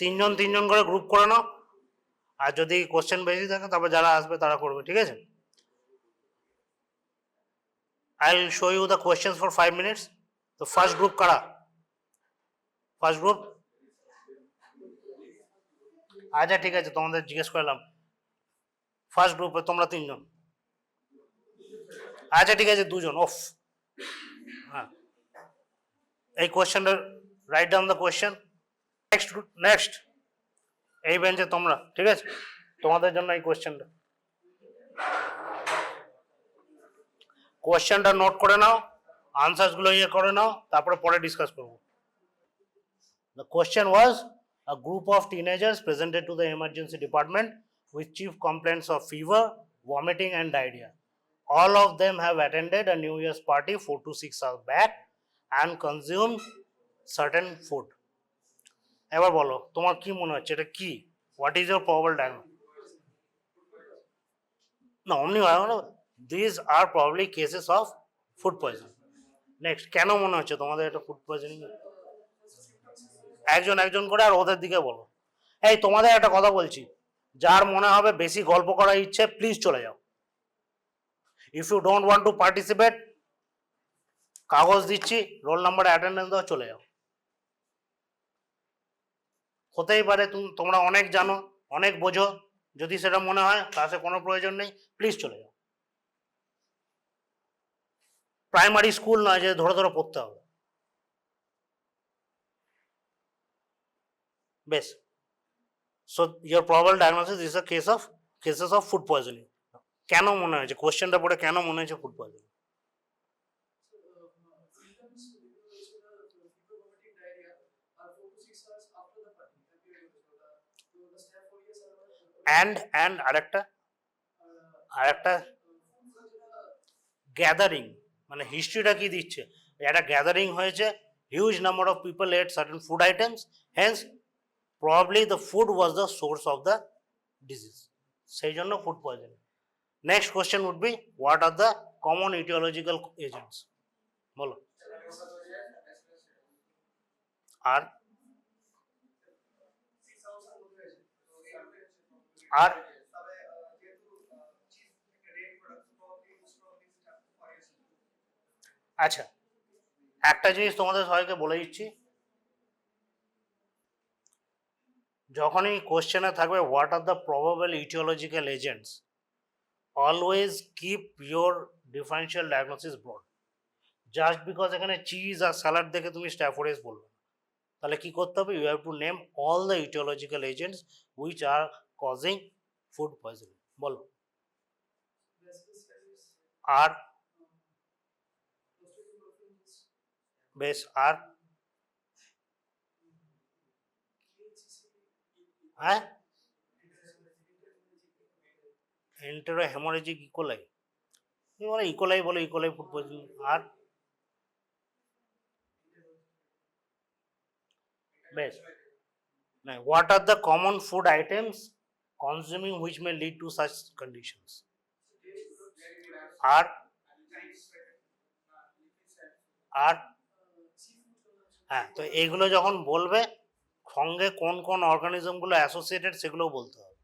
তিনজন তিনজন করে গ্রুপ করে নাও, আর যদি কোশ্চেন বেশি থাকে তারপর যারা আসবে তারা করবে, ঠিক আছে? I'll show you the questions for 5 minutes. The first group kara? First group? আচ্ছা ঠিক আছে, তোমাদের জিজ্ঞেস করলাম। ফার্স্ট গ্রুপে তোমরা তিনজন, আচ্ছা ঠিক আছে দুজন অফ। হ্যাঁ, এই কোয়েশ্চেনটা write down the question. Next এই বেঞ্চে তোমরা, ঠিক আছে? তোমাদের জন্য এই কোয়েশ্চেনটা নোট করে নাও, আনসারসগুলো করে নাও, তারপরে পরে ডিসকাস করবো। The question was, a group of teenagers presented to the emergency department with chief complaints of fever, vomiting and diarrhea. All of them have attended a New Year's party 4 to 6 hours back and consumed certain food. এবার বলো তোমার কি মনে হচ্ছে এটা কি? What is your probable diagnosis? No, omni these are probably cases of food poisoning. Next, কেন মনে হচ্ছে তোমাদের এটা ফুড পয়জনিং? একজন একজন করে আর ওদের দিকে বলো। এই তোমাদের একটা কথা বলছি, যার মনে হবে বেশি গল্প করার ইচ্ছে প্লিজ চলে যাও। If you don't want to participate, কাগজ দিচ্ছি, রোল নাম্বার অ্যাটেন্ডেন্স দাও, চলে যাও। হতেই পারে তোমরা অনেক জানো, অনেক বোঝো, যদি সেটা মনে হয় ক্লাসে কোনো প্রয়োজন নেই, প্লিজ চলে যাও। প্রাইমারি স্কুল নয় যে ধরে ধরে পড়তে হবে। বেশ, so your probable diagnosis is a cases of food poisoning. কেন মনে হয়েছে, কোশ্চেনটা পড়ে কেন মনে হয়েছে ফুড পয়জনিং? and আরেকটা গ্যাদারিং, মানে হিস্ট্রিটা কি দিচ্ছে, একটা গ্যাদারিং হয়েছে, huge number of people at certain food items, hence probably the food was the source of the disease, সেই জন্য food poisoning. Next question would be, what are the common etiological agents? বলো। আর আর আচ্ছা, একটা জিনিস তোমাদের সবাইকে বলে দিচ্ছি, যখনই কোশ্চেনে থাকবে what are the probable etiological agents, always keep your differential diagnosis broad. Just because এখানে চিজ আর স্যালাড দেখে তুমি স্ট্যাফোরেস বলবে, তাহলে কি করতে হবে, you have to name all the etiological agents which are causing food poisoning. বলো। আর বেশ, আর হ্যাঁ, এন্টেরো হেমোরেজিক ইকোলাই, তুমি বলো ইকোলাই, বলো ইকোলাই ফুড পয়জনিং। আর বেশ, না, what are the common food items consuming which may lead to such conditions? আর আর হ্যাঁ, তো এইগুলো যখন বলবে সঙ্গে কোন কোন অর্গানিজমগুলো অ্যাসোসিয়েটেড সেগুলোও বলতে হবে।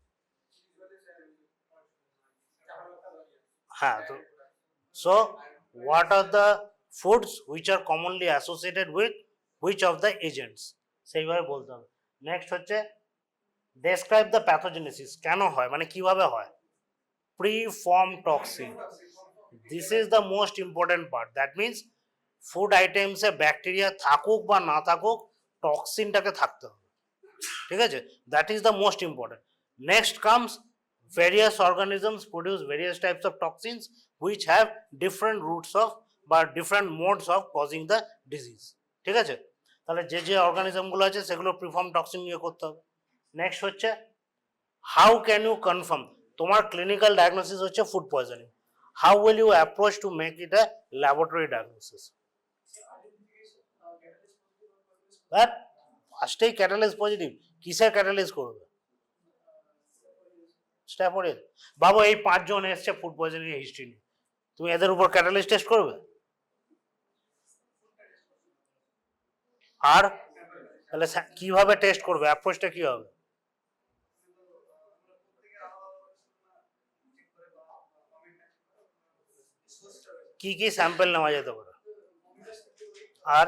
হ্যাঁ, তো so what are the foods which are commonly associated with which of the agents, সেইভাবে বলতে হবে। নেক্সট হচ্ছে ডেসক্রাইব দ্য প্যাথোজেনেসিস, কেন হয়, মানে কিভাবে হয়। Preformed toxin, this is the most important part. That means food আইটেমসে ব্যাকটেরিয়া থাকুক বা না থাকুক, টক্সিনটাকে থাকতে হবে, ঠিক আছে? That is the most important. Next comes various organisms produce various types of toxins which have different routes of বা different modes of causing the disease, ঠিক আছে? তাহলে যে যে অর্গানিজমগুলো আছে সেগুলো প্রিফর্ম টক্সিন নিয়ে করতে হবে। নেক্সট হচ্ছে হাউ ক্যান ইউ কনফার্ম, তোমার ক্লিনিক্যাল ডায়াগনোসিস হচ্ছে food poisoning, how will you approach to make it a laboratory diagnosis? That ফার্স্টেই ক্যাটালিস পজিটিভ, কিসের ক্যাটালিস করবে? স্ট্যাফোরেজ। বাবু এই 5 জন এসছে ফুড পয়জনিং এর হিস্ট্রি নিয়ে, তুমি এদের উপর ক্যাটালিস টেস্ট করবে? আর তাহলে কিভাবে টেস্ট করবে, অ্যাপ্রোচটা কি হবে? কি কি স্যাম্পল নেওয়া যেতে পারে? আর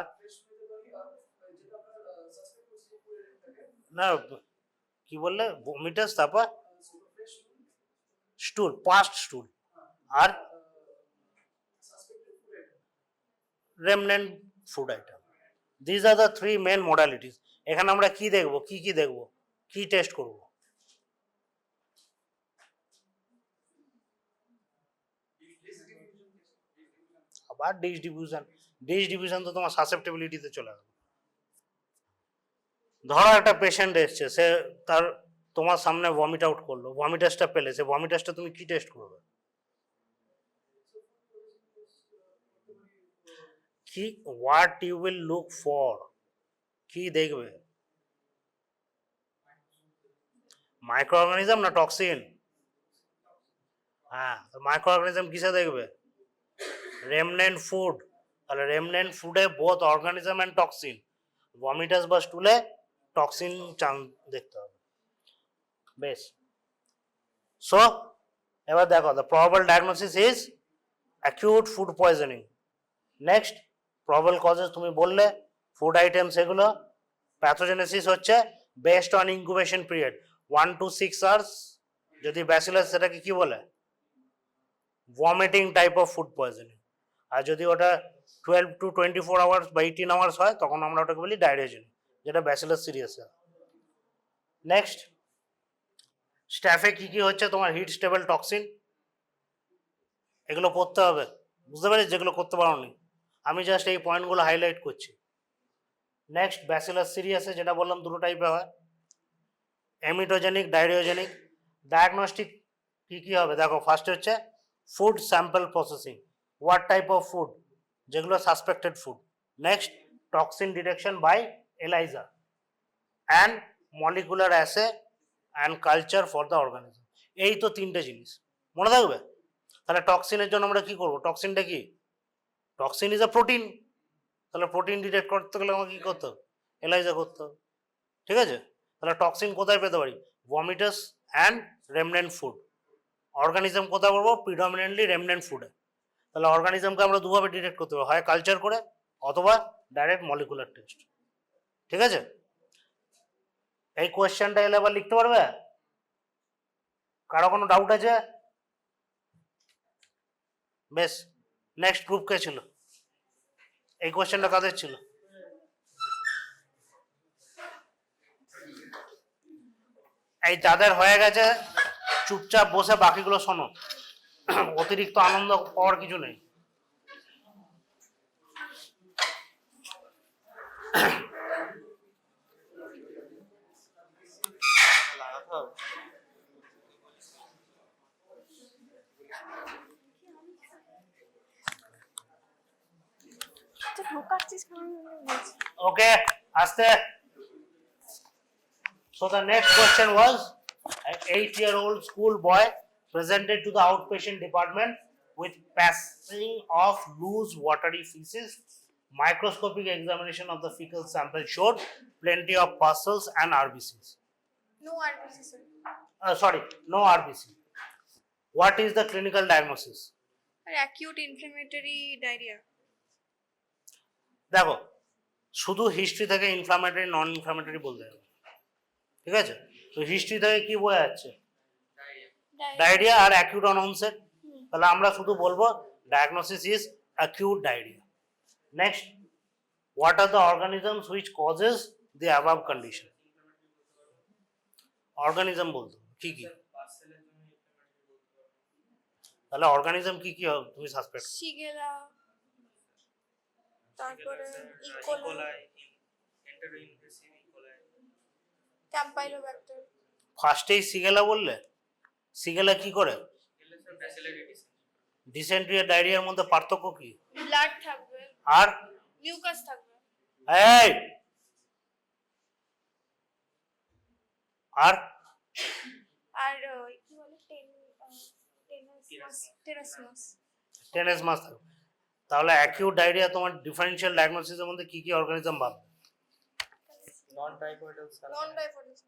না, কি বললে, ভমিটাস, তারপর স্টুল, past স্টুল, R remnant food item. These are the three main modalities. এখানে আমরা কি দেখব, কি দেখব, কি টেস্ট করব? আবার ডিস্ট্রিবিউশন তো তোমার সাসেপ্টেবিলিটিতে চলে গেল। ধরো একটা পেশেন্ট এসছে, সে তার তোমার সামনে ভমিট আউট করলো, ভমিটাসটা পেলে, সে ভমিটাসটা তুমি কি টেস্ট করবে? কি, what you will look for, কি দেখবে? মাইক্রো অর্গানিজম না টক্সিন? হ্যাঁ, মাইক্রো অর্গানিজম কিসে দেখবে? Remnant food. তাহলে রেমনেন্ট ফুডে both organism and toxin, vomitus বা স্টুলে টক্সিন দেখতে হবে। বেশ, সো এবার দেখো, the probable diagnosis is acute food poisoning. Next, probable causes তুমি বললে, ফুড আইটেমস এগুলো। প্যাথোজেনেসিস হচ্ছে based on incubation period 1 to 6 hours. যদি ব্যাসিলাস, সেটাকে কি বলে? Vomiting type of food poisoning. আর যদি ওটা 12 to 24 আওয়ার্স বা 18 আওয়ার্স হয়, তখন আমরা ওটাকে বলি ডায়রিয়াজেনিক, যেটা ব্যাসিলাস সিরিয়াস। নেক্সট, স্ট্যাফে কি কি হচ্ছে তোমার? হিট স্টেবল টক্সিন, এগুলো পড়তে হবে, বুঝতে পারি যেগুলো করতে পারোনি, আমি জাস্ট এই পয়েন্টগুলো হাইলাইট করছি। নেক্সট, ব্যাসিলাস সিরিয়াসে যেটা বললাম দুটো টাইপে হয়, এমিটোজেনিক, ডায়রিওজেনিক। ডায়াগনস্টিক কি কি হবে দেখো, ফার্স্ট হচ্ছে food sample processing, what type of food, যেগুলো suspected food. Next, toxin detection by ELISA, and molecular assay and culture for the organism. এই তো তিনটে জিনিস মনে থাকবে। তাহলে টক্সিনের জন্য আমরা কি করবো? টক্সিনটা কি? Toxin is a protein. তাহলে প্রোটিন ডিটেক্ট করতে গেলে আমাকে কি করতে হবে? এলাইজা করতে হবে, ঠিক আছে? তাহলে টক্সিন কোথায় পেতে পারি? ভমিটাস অ্যান্ড রেমনেন্ট ফুড। অর্গানিজম কোথায় পাবো? প্রিডমিনেন্টলি রেমনেন্ট ফুডে। তাহলে অর্গানিজমকে আমরা দুভাবে ডিটেক্ট করতে পারবো, হয় কালচার করে অথবা ডাইরেক্ট মলিকুলার টেস্ট, ঠিক আছে? এই কোয়েশ্চেনটা এলে আবার লিখতে পারবে? কারো কোনো ডাউট আছে? বেশ, নেক্সট গ্রুপ কে ছিল? এই কোয়েশ্চেনটা কাদের ছিল? এই যাদের হয়ে গেছে চুপচাপ বসে বাকিগুলো শোনো, অতিরিক্ত আনন্দ পাওয়ার কিছু নেই। Okay, aste. So the next question was, an 8-year-old school boy presented to the outpatient department with passing of loose watery feces. Microscopic examination of the fecal sample showed plenty of pus and RBCs. No RBC, sir. Sorry, no RBC. What is the clinical diagnosis? Acute inflammatory diarrhea. দেখো, শুধু history থেকে inflammatory নন inflammatory বলতে হবে, ঠিক আছে? তো history থেকে কি বোঝা যাচ্ছে? ডায়রিয়া আর অ্যাকিউট অন অনসেট। তাহলে আমরা শুধু বলবো diagnosis is acute diarrhoea. Next, what are the organisms which causes the above condition? Organism বলতো কি কি? তাহলে অর্গানিজম কি কি তুমি সাসপেক্ট? শিগেলা, তারপরে ইকোলাই, ক্যাম্পাইলোব্যাক্টার। ফার্স্টেই সিগেলা বললে, সিগেলা কি করে? ডিসেন্ট্রি আর ডায়রিয়ার মধ্যে পার্থক্য কি? ব্লাড থাকবে আর মিউকাস থাকবে। এই আর আর কি বলে টেনাসমাস থাকবে। তাহলে অ্যাকিউট ডায়রিয়া তোমার ডিফারেনশিয়াল ডায়াগনোসিসের মধ্যে কি কি অর্গানিজম ভাববে? non-typhoidal নন salmonella, ডাইফোডিস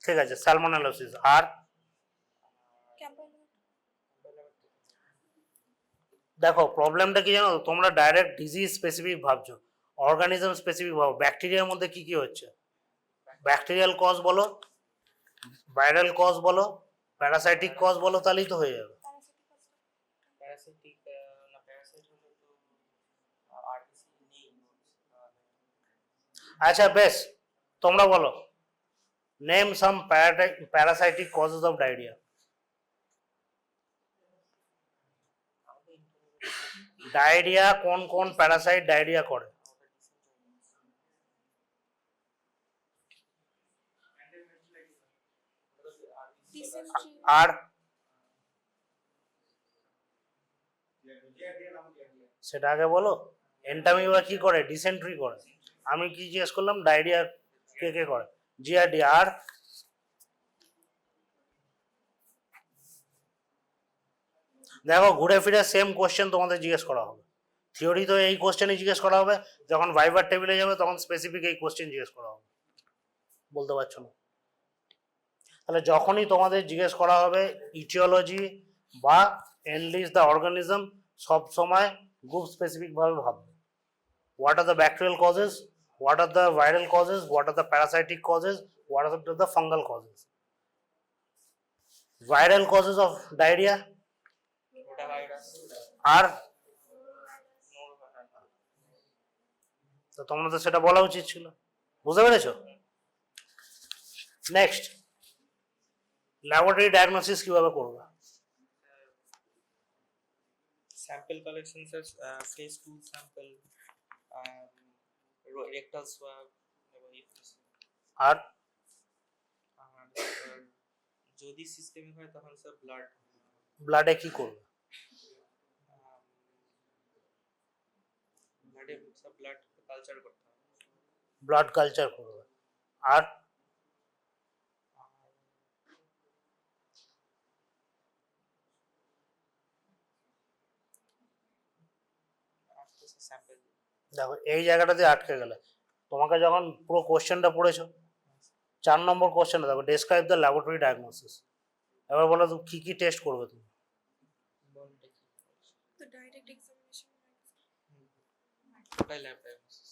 ঠিক আছে, স্যালমোনেলোসিস। আর দেখো প্রবলেমটা কি জানো তো? তোমরা ডাইরেক্ট ডিজিজ স্পেসিফিক ভাবছো, অর্গানিজম স্পেসিফিক ভাবো। ব্যাকটেরিয়ার মধ্যে কি কি হচ্ছে? ব্যাকটেরিয়াল কজ বলো, ভাইরাল কজ বলো, প্যারাসাইটিক কজ বলো, তাহলেই তো হয়ে যাবে। parasitic না parasite হলে তো RBC নেই আচ্ছা বেশ, তোমরা বলো, name some parasitic causes of diarrhoea. Diarrhoea কোন কোন প্যারাসাইট ডায়রিয়া করে? ডিসেন্ট্রি আর সেটা আগে বলো। এন্টামিবা কি করে? ডিসেন্ট্রি করে। আমি কি জিজ্ঞেস করলাম? ডায়রিয়া কে কে করে? জিআরডি। আর দেখো ঘুরে ফিরে সেম কোশ্চেন তোমাদের জিজ্ঞেস করা হবে। থিওরি তো এই কোশ্চেনই জিজ্ঞেস করা হবে, যখন ভাইবার টেবিলে যাবে তখন স্পেসিফিক এই কোশ্চেন জিজ্ঞেস করা হবে। বলতে পারছো না? তাহলে যখনই তোমাদের জিজ্ঞেস করা হবে ইটিওলজি বা এনলিস্ট দ্য অর্গানিজম, সব সময় গ্রুপ স্পেসিফিক ভাবে ভাববে। What are the bacterial causes, what are the viral causes, what are the parasitic causes, what are the fungal causes. Viral causes of diarrhoea rotavirus, আর norovirus, তো তোমরা তো সেটা বলা উচিত ছিল। বুঝতে পেরেছো? নেক্সট, ল্যাবরেটরি ডায়াগনোসিস কিভাবে করবে? sample collection sir, phase 2 sample, rectal swab এবং আর আর যদি সিস্টেমিক হয় তখন স্যার ব্লাড ব্লাডে কি করবে? ব্লাডে সব ব্লাড কালচার করতে হবে। ব্লাড কালচার করবে। আর স্যাম্পল দেখো এই জায়গাটাতে আটকে গেলে, তোমাকে যখন পুরো কোশ্চেনটা পড়েছো, 4 নম্বর কোশ্চেনটা দেখো, ডেসক্রাইব দ্য ল্যাবরেটরি ডায়াগনোসিস। এবার বলো তো কি কি টেস্ট করবে তুমি? বলতে কি তো direct examination total lab diagnosis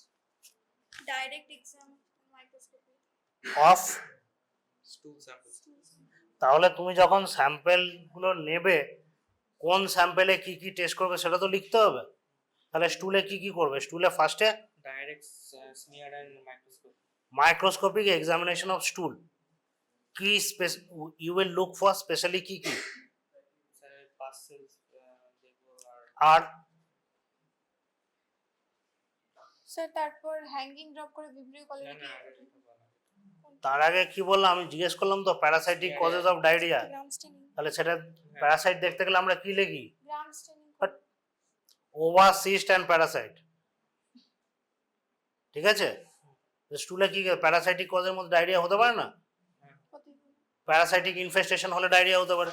direct exam microscopy of. স্টুল sample তাহলে তুমি যখন স্যাম্পেল গুলো নেবে, কোন স্যাম্পেলে কি কি টেস্ট করবে সেটা তো লিখতে হবে। তাহলে স্টুলে কি কি করবে? স্টুলে ফার্স্টে direct smear and microscope microscopic examination of stool. কি you will look for specially কি কি? স্যার পাস সেলস দেখবো আর আর স্যার তারপর হ্যাঙ্গিং ড্রপ করে ভিব্রিও না কলোনি না আগে এটা বলা তার আগে কি বললাম? আমি জিজ্ঞেস করলাম তো parasitic causes of diarrhoea. Gram straining তাহলে সেটা প্যারাসাইট দেখতে গেলে আমরা কি লিখি? গ্রাম স্টেনিং But ওভারসিস্ট অ্যান্ড প্যারাসাইট। ঠিক আছে? স্টুলে কি প্যারাসাইটিক কজের মধ্যে ডায়রিয়া হতে পারে না? প্যারাসাইটিক ইনফেস্টেশন হলে ডায়রিয়া হতে পারে।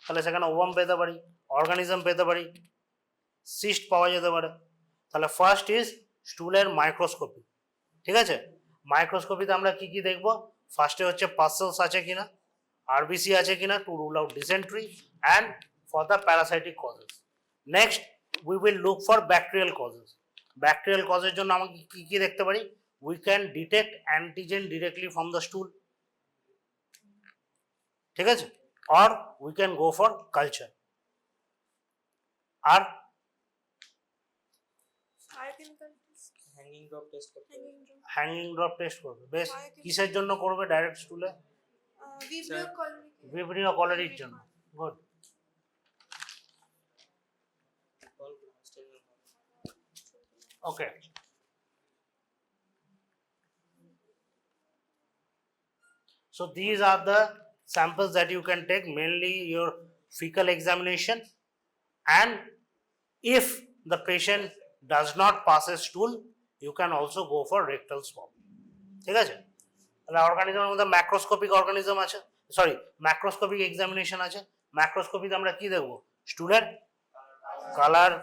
তাহলে সেখানে ওভাম পেতে পারি, অর্গানিজম পেতে পারি, সিস্ট পাওয়া যেতে পারে। তাহলে ফার্স্ট ইজ স্টুলের মাইক্রোস্কোপি। ঠিক আছে? মাইক্রোস্কোপিতে আমরা কি কি দেখবো? ফার্স্টে হচ্ছে পাসেলস আছে কিনা, আরবিসি আছে কিনা to rule out dysentery and for the parasitic causes. Next we will look for bacterial causes. Bacterial কজের জন্য আমাকে কি কি দেখতে পারি? We can detect antigen directly from the stool. ঠিক আছে? Or we can go for culture. আর biochemical test hanging drop test করতে হবে hanging drop hanging drop test করবে। বেশ, কিসের জন্য করবে ডাইরেক্ট স্টুলে? ভিব্রিও কলোনি ভিব্রিও কলেরির জন্য। Good. Call stable Okay. So these are the samples that you can take, mainly your fecal examination, and if the patient does not pass a stool, you can also go for rectal swab. ঠিক আছে? তাহলে অর্গানিজমের মধ্যে macroscopic organism আছে, sorry macroscopic examination আছে। ম্যাক্রোস্কোপিতে আমরা কি দেখবো? স্টুলের colour.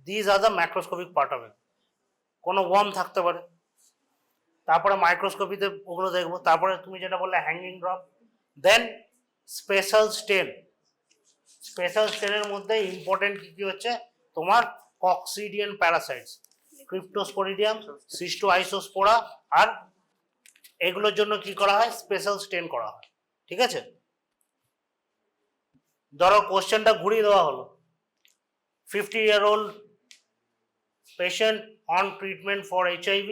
This are the macroscopic part of it. কোনো ওয়ার্ম থাকতে পারে, তারপরে মাইক্রোস্কোপিতে ওগুলো দেখবো, তারপরে তুমি যেটা বললে হ্যাঙ্গিং ড্রপ, দেন স্পেশাল স্টেন। স্পেশাল স্টেনের মধ্যে ইম্পর্টেন্ট কি কি হচ্ছে তোমার কক্সিডিয়ান প্যারাসাইটস, ক্রিপ্টোস্পোরিডিয়াম, সিস্টোআইসোস্পোরা, আর এগুলোর জন্য কি করা হয়, স্পেশাল স্টেন করা হয়। ঠিক আছে, ধরো কোশ্চেনটা ঘুরিয়ে দেওয়া হলো, 50-year-old patient on treatment for HIV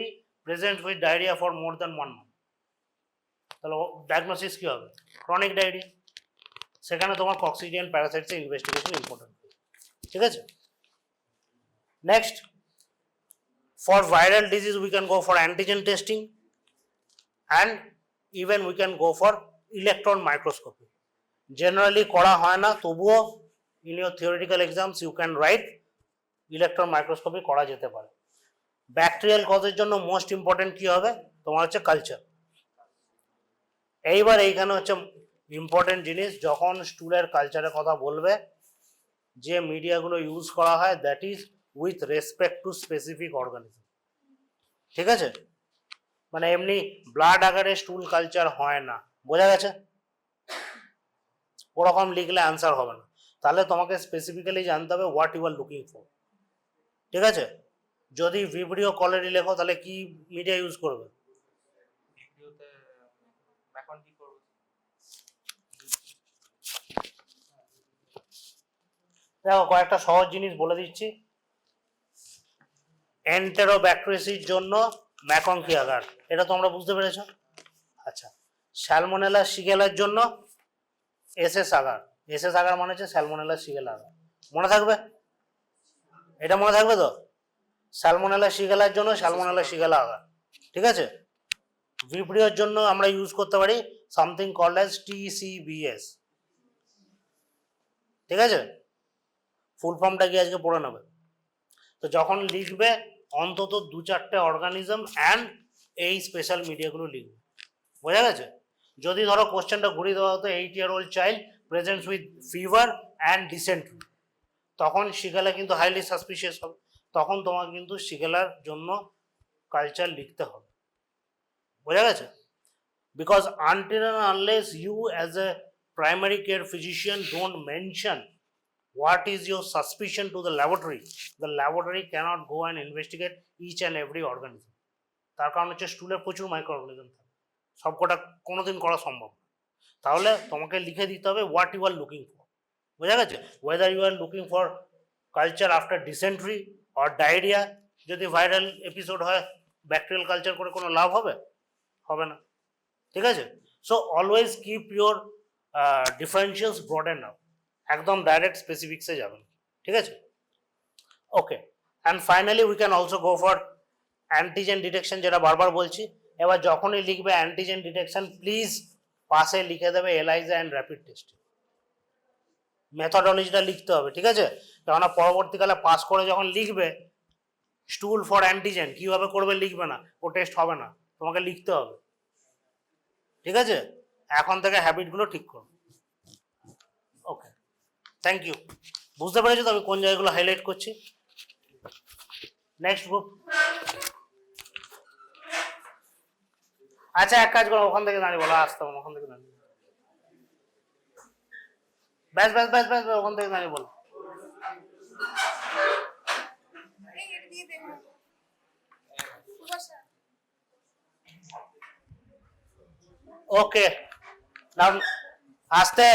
present with diarrhea for more than 1 month, তাহলে ডায়াগনোসিস কি হবে, ক্রনিক ডায়রিয়া। সেখানে তোমার কক্সিডিয়ান প্যারাসাইটস এর ইনভেস্টিগেশন ইম্পর্টেন্ট। ঠিক আছে, next, for viral disease we can go for antigen testing and even we can go for electron microscopy. Generally করা হয় না, তবুও in your theoretical exams you can write electron microscopy করা যেতে পারে। ব্যাকটেরিয়াল কজের জন্য মোস্ট ইম্পর্টেন্ট কি হবে তোমার হচ্ছে কালচার। এইবার এইখানে হচ্ছে ইম্পর্টেন্ট জিনিস, যখন স্টুলের কালচারের কথা বলবে, যে মিডিয়াগুলো ইউজ করা হয় that is with respect two specific organism. ঠিক আছে, মানে এমনি ব্লাড আকারে স্টুল কালচার হয় না, বোঝা গেছে? ওরকম লিখলে অ্যান্সার হবে না, তাহলে তোমাকে স্পেসিফিক্যালি জানতে হবে what you are looking for. ঠিক আছে, যদি ভিব্রিও কলেরি লেখো তাহলে কি মিডিয়া ইউজ করবে? ভিডিওতে এখন কি করব? দেখো কয়েকটা সহজ জিনিস বলে দিচ্ছি। এন্টেরোব্যাক্টেরিয়াসির জন্য ম্যাকন কি আগার, এটা তোমরা বুঝতে পেরেছো? আচ্ছা, স্যালমোনেলা শিগেলার জন্য এসএস আগার। এসএস আগার মানে হচ্ছে স্যালমোনেলা শিগেলা আগার, মনে থাকবে? এটা মনে থাকবে তো? স্যালমোনেলা শিগেলার জন্য স্যালমোনেলা শিগেলা আগার। ঠিক আছে, ভিব্রিওর জন্য আমরা ইউজ করতে পারি সামথিং কল্ড অ্যাজ টিসিবিএস। ঠিক আছে, ফুল ফর্মটা কি আজকে পড়ে নেবে। তো যখন লিখবে অন্তত 2-4টে অর্গানিজম অ্যান্ড এই স্পেশাল মিডিয়াগুলো লিখবে, বোঝা গেছে? যদি ধরো কোশ্চেনটা ঘুরিয়ে দেওয়া হতো 8-year-old child presents with fever and dysentery, তখন শিগেলা কিন্তু হাইলি সাসপিশিয়াস হবে, তখন তোমাকে কিন্তু শিগেলার জন্য কালচার লিখতে হবে, বোঝা গেছে? Because until and unless you as a primary care physician don't mention what is your suspicion to the laboratory cannot go and investigate each and every organism. তার কারণ হচ্ছে স্টুলে প্রচুর মাইক্রো অর্গানিজম থাকে, সবকটা কোনোদিন করা সম্ভব না। তাহলে তোমাকে লিখে দিতে হবে what you are looking for, বোঝা গেছে? Whether you are looking for culture after dysentery or diarrhoea. যদি ভাইরাল এপিসোড হয় ব্যাকটেরিয়াল কালচার করে কোনো লাভ হবে? হবে না। ঠিক আছে, so always keep your differentials broad and up, একদম ডাইরেক্ট স্পেসিফিক্সে যাবেন। ঠিক আছে, okay. And finally we can also go for antigen detection, যেটা বারবার বলছি। এবার যখনই লিখবে অ্যান্টিজেন ডিটেকশন, প্লিজ পাশে লিখে দেবে এলাইজা অ্যান্ড র্যাপিড টেস্ট, মেথডোলজিটা লিখতে হবে। ঠিক আছে, কেননা পরবর্তীকালে পাস করে যখন লিখবে স্টুল ফর অ্যান্টিজেন কিভাবে করবে লিখবে না, ও টেস্ট হবে না, তোমাকে লিখতে হবে। ঠিক আছে, এখন থেকে হ্যাবিটগুলো ঠিক করো। ওকে, থ্যাংক ইউ। বুঝতে পেরেছো তো আমি কোন জায়গাগুলো হাইলাইট করছি? Next group. আচ্ছা, এক কাজ করো, ওখান থেকে দাঁড়িয়ে বলো, আসতে হবে ওখান থেকে দাঁড়িয়ে, ব্যাস ব্যাস ব্যাস ব্যাস, ওখান থেকে দাঁড়িয়ে বলো। ওকে, নাও আস্তে।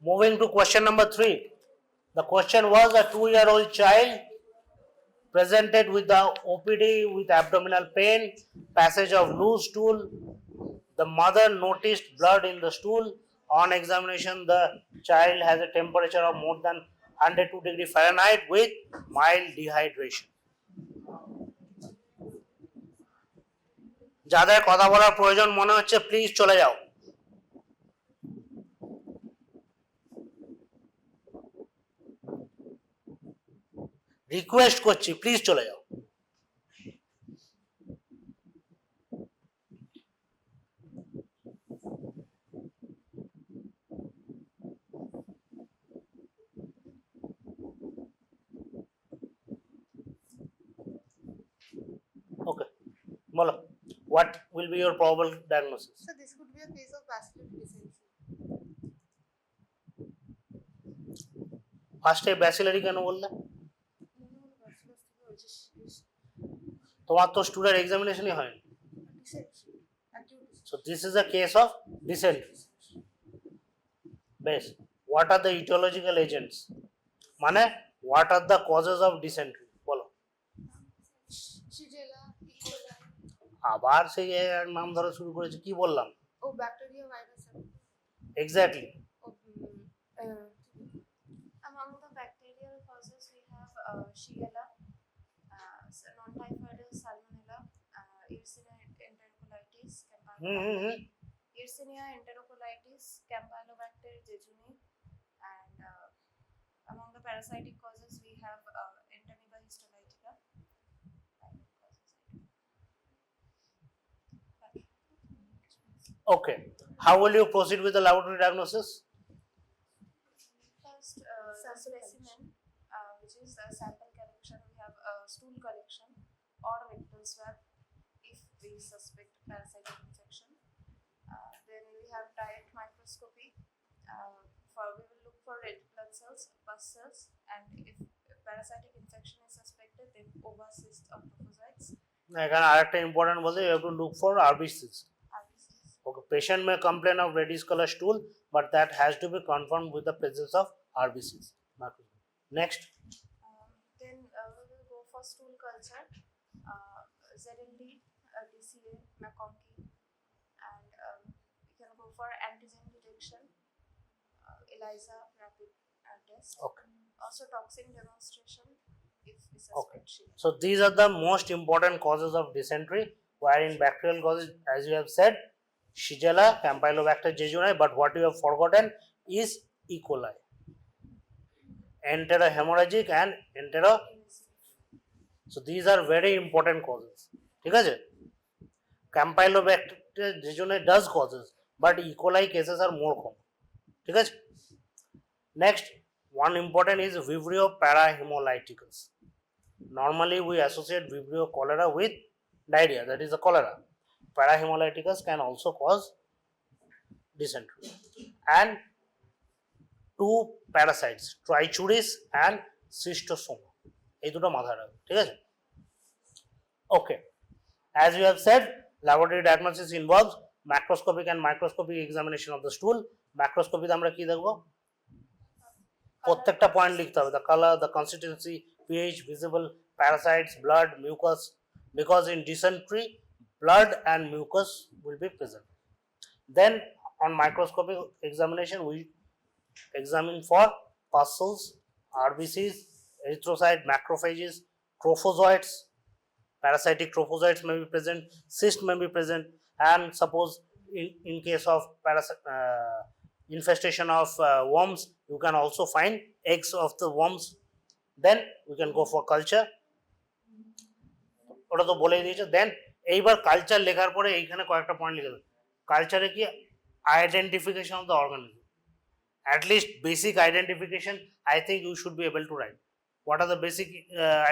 Moving to question number 3. The question was a 2-year-old child presented with the OPD with abdominal pain, passage of loose stool. The mother noticed blood in the stool. On examination, the child has a temperature of more than 102 degree Fahrenheit with mild dehydration. যাদের কথা বলার প্রয়োজন মনে হচ্ছে please চলে যাও। Request করছি please চলে যাও। ওকে, বলো। what will be your probable diagnosis? So this could be a case of bacillary dysentery. ফার্স্টে ব্যাসিলারি কেন বললে? Bacillus thuringiensis. তোমার তো স্টুডেন্ট এক্সামিনেশনই হয়নি। Dysentery. Acute dysentery. So this is a case of dysentery. Best. What are the etiological agents? মানে what are the causes of dysentery? বলো। Shigella, E. coli. আবার সেই এক নাম ধরে শুরু করেছে, কি বললাম? Oh, bacteria, virus. Exactly. Among the bacterial causes, we have Shigella, non-typhoidal Salmonella, Yersinia enterocolitis, Yersinia enterocolitis, Campylobacter jejuni, and among the parasitic causes, we have Entamoeba histolytica. Okay. How will you proceed with the laboratory diagnosis? First, specimen, which is sample collection. We have stool collection or rectal swab if we suspect parasitic infection. Then we have direct microscopy. We will look for red blood cells, pus cells, and if parasitic infection is suspected, then ovocysts or trophozoites. এখানে আরেকটা important বলতে you have to look for RBCs. RBCs. Okay, patient may complain of reddish color stool, but that has to be confirmed with the presence of RBCs. Next, Then we will go for stool culture, ZLD, DCA, McConkey, and we can go for antigen detection, ELISA rapid test. okay. Also toxin demonstration if we suspect Shigella. So these are the most important causes of dysentery, where in bacterial causes, as you have said, Shigella, Campylobacter jejuni, but what you have forgotten is E. coli, enterohemorrhagic and entero. So these are very important causes. ঠিক আছে? Campylobacter jejuni does causes, but E. coli cases are more common. ঠিক আছে? Next, one important is Vibrio parahemolyticus. Normally we associate Vibrio cholera with diarrhea, that is the cholera. Parahemolyticus can also cause dysentery. And two parasites, Trichuris and Schistosoma. এই দুটো মাথায় রাখবে, ঠিক আছে? Okay. As you have said, laboratory diagnosis involves macroscopic and microscopic examination of the stool. Macroscopy আমরা কি দেখব? প্রত্যেকটা পয়েন্ট লিখতে হবে, the color, the consistency, pH, visible parasites, blood, mucus, because in dysentery blood and mucus will be present. Then on microscopic examination we examine for pustules, RBCs, erythrocyte, macrophages, trophozoites, parasitic trophozoites may be present, cyst may be present, and suppose in case of infestation of worms, you can also find eggs of the worms. Then we can go for culture. ওটা তো বলেই দিয়েছে। দেন এইবার culture লেখার পরে এইখানে কয়েকটা point লিখে দেবে। কালচারে কি identification of the organism, at least basic identification I think you should be able to write. What are the basic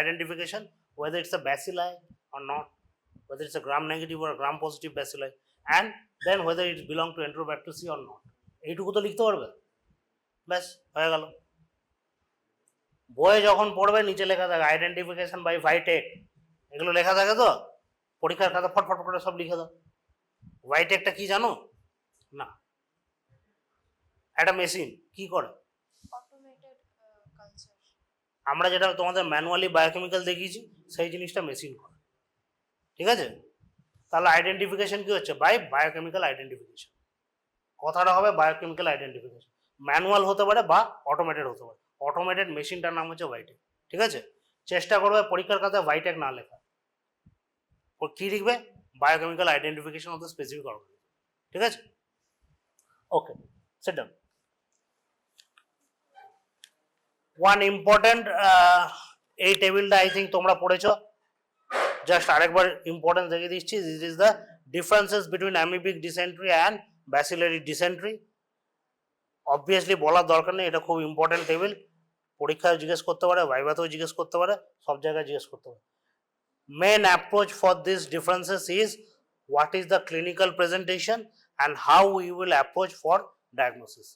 identification? Whether it's a bacilli or not, whether it's a gram negative or a gram positive bacilli, and then whether it belong to Enterobacter or not. এইটুকু তো লিখতে পারবে, ব্যাস হয়ে গেল। বইয়ে যখন পড়বে নিচে লেখা থাকে আইডেন্টিফিকেশন বাই ভাইটেক, এগুলো লেখা থাকে তো, পরীক্ষার খাতা ফটফট করে সব লিখে দাও। ভাইটেকটা কি জানো? না, একটা মেশিন কি করে? Automated culture. আমরা যেটা তোমাদের ম্যানুয়ালি বায়োকেমিক্যাল দেখিয়েছি সেই জিনিসটা মেশিন করে, ঠিক আছে? তাহলে আইডেন্টিফিকেশন কি হচ্ছে? By biochemical identification. কথাটা হবে বায়োকেমিক্যাল আইডেন্টিফিকেশন। ম্যানুয়াল হতে পারে বা অটোমেটেড হতে পারে। অটোমেটেড মেশিনটার নাম হচ্ছে ভাইটেক, ঠিক আছে? চেষ্টা করবে পরীক্ষার খাতায় ভাইটেক না লেখা, কি লিখবে? Biochemical identification of the specific organism, ঠিক আছে? ওকে, সিট ডাউন। ওয়ান ইম্পর্টেন্ট, এই টেবিলটা আই থিঙ্ক তোমরা পড়েছো, জাস্ট আরেকবার ইম্পর্টেন্স দেখে দিচ্ছি। This is the differences between amoebic dysentery and bacillary dysentery. Obviously বলার দরকার নেই, এটা খুব ইম্পর্টেন্ট টেবিল, পরীক্ষায় জিজ্ঞেস করতে পারে, ভাইভাতেও জিজ্ঞেস করতে পারে, সব জায়গায় জিজ্ঞেস করতে পারে। Main approach for this differences is what is the clinical presentation and how we will approach for diagnosis.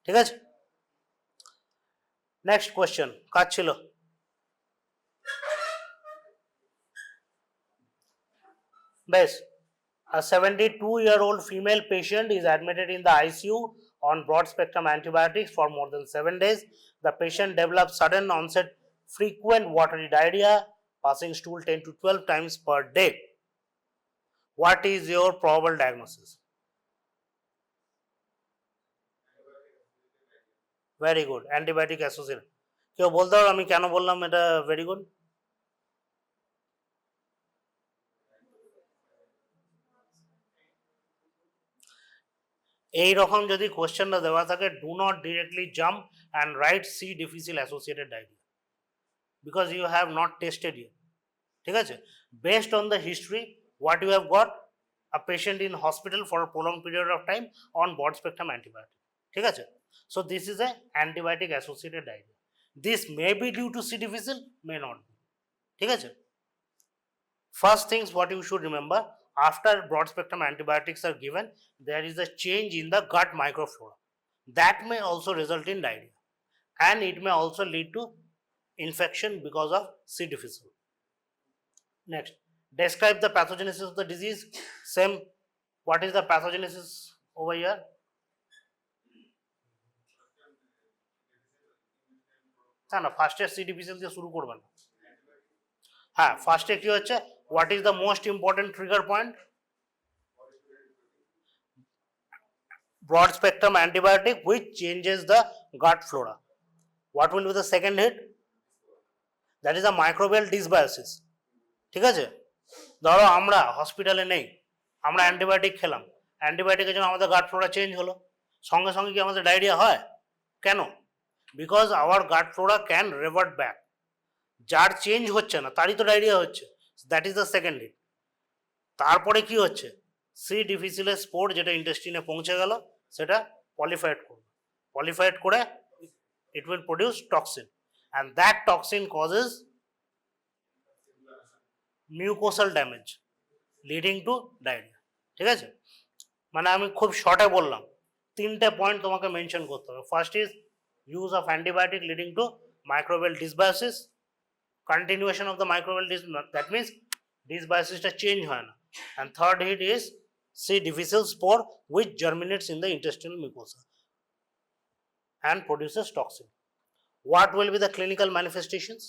ঠিক আছে? Next question, কাজ ছিল? Best. A 72-year-old female patient is admitted in the ICU on broad spectrum antibiotics for more than 7 days. The patient develops sudden onset frequent watery diarrhea, passing stool 10 to 12 times per day. What is your probable diagnosis? Very good. Antibiotic associated. কেউ বলতে পারো আমি কেন বললাম এটা very good? এই রকম যদি কোশ্চেনটা দেওয়া থাকে, do not directly jump and write C difficile associated diarrhoea, because you have not tested it. ঠিক আছে? Based on the history what you have got, a patient in hospital for a prolonged period of time on broad spectrum antibiotic. ঠিক আছে? So this is a antibiotic associated diarrhea. This may be due to C. difficile, may not be. ঠিক আছে? First things what you should remember, after broad spectrum antibiotics are given, there is a change in the gut microflora. That may also result in diarrhea, and it may also lead to infection because of C. difficile. Next, describe the pathogenesis of the disease. Same, what is the pathogenesis over here? না ফার্স্টে C ডিফিসিয়েল দিয়ে শুরু করবে না। হ্যাঁ, ফার্স্টে কি হচ্ছে, what is the most important trigger point? broad spectrum antibiotic which changes the gut flora. What will be the second hit? That is a microbial dysbiosis. ঠিক আছে? ধরো আমরা হসপিটালে নেই, আমরা অ্যান্টিবায়োটিক খেলাম, অ্যান্টিবায়োটিকের জন্য আমাদের গাট ফ্লোরা চেঞ্জ হলো, সঙ্গে সঙ্গে কি আমাদের ডায়রিয়া হয়? কেন? Because our gut flora can revert back. যার চেঞ্জ হচ্ছে না তারই তো ডায়রিয়া হচ্ছে, that is the second hit. তারপরে কি হচ্ছে, সি ডিফিসিলের স্পোর যেটা ইন্টেস্টিনে পৌঁছে গেল সেটা পলিফাইড করবে, পলিফাইড করে it will produce toxin, and that toxin causes mucosal damage leading to diarrhoea. ঠিক আছে? মানে আমি খুব শর্টে বললাম, তিনটে পয়েন্ট তোমাকে মেনশন করতে হবে। First is use of antibiotic leading to microbial dysbiosis, continuation of the microbial that means ডিসবায়োসিসটা চেঞ্জ হয় না, and third hit is C. difficile spore which germinates in the intestinal mucosa and produces toxin. What will be the clinical manifestations?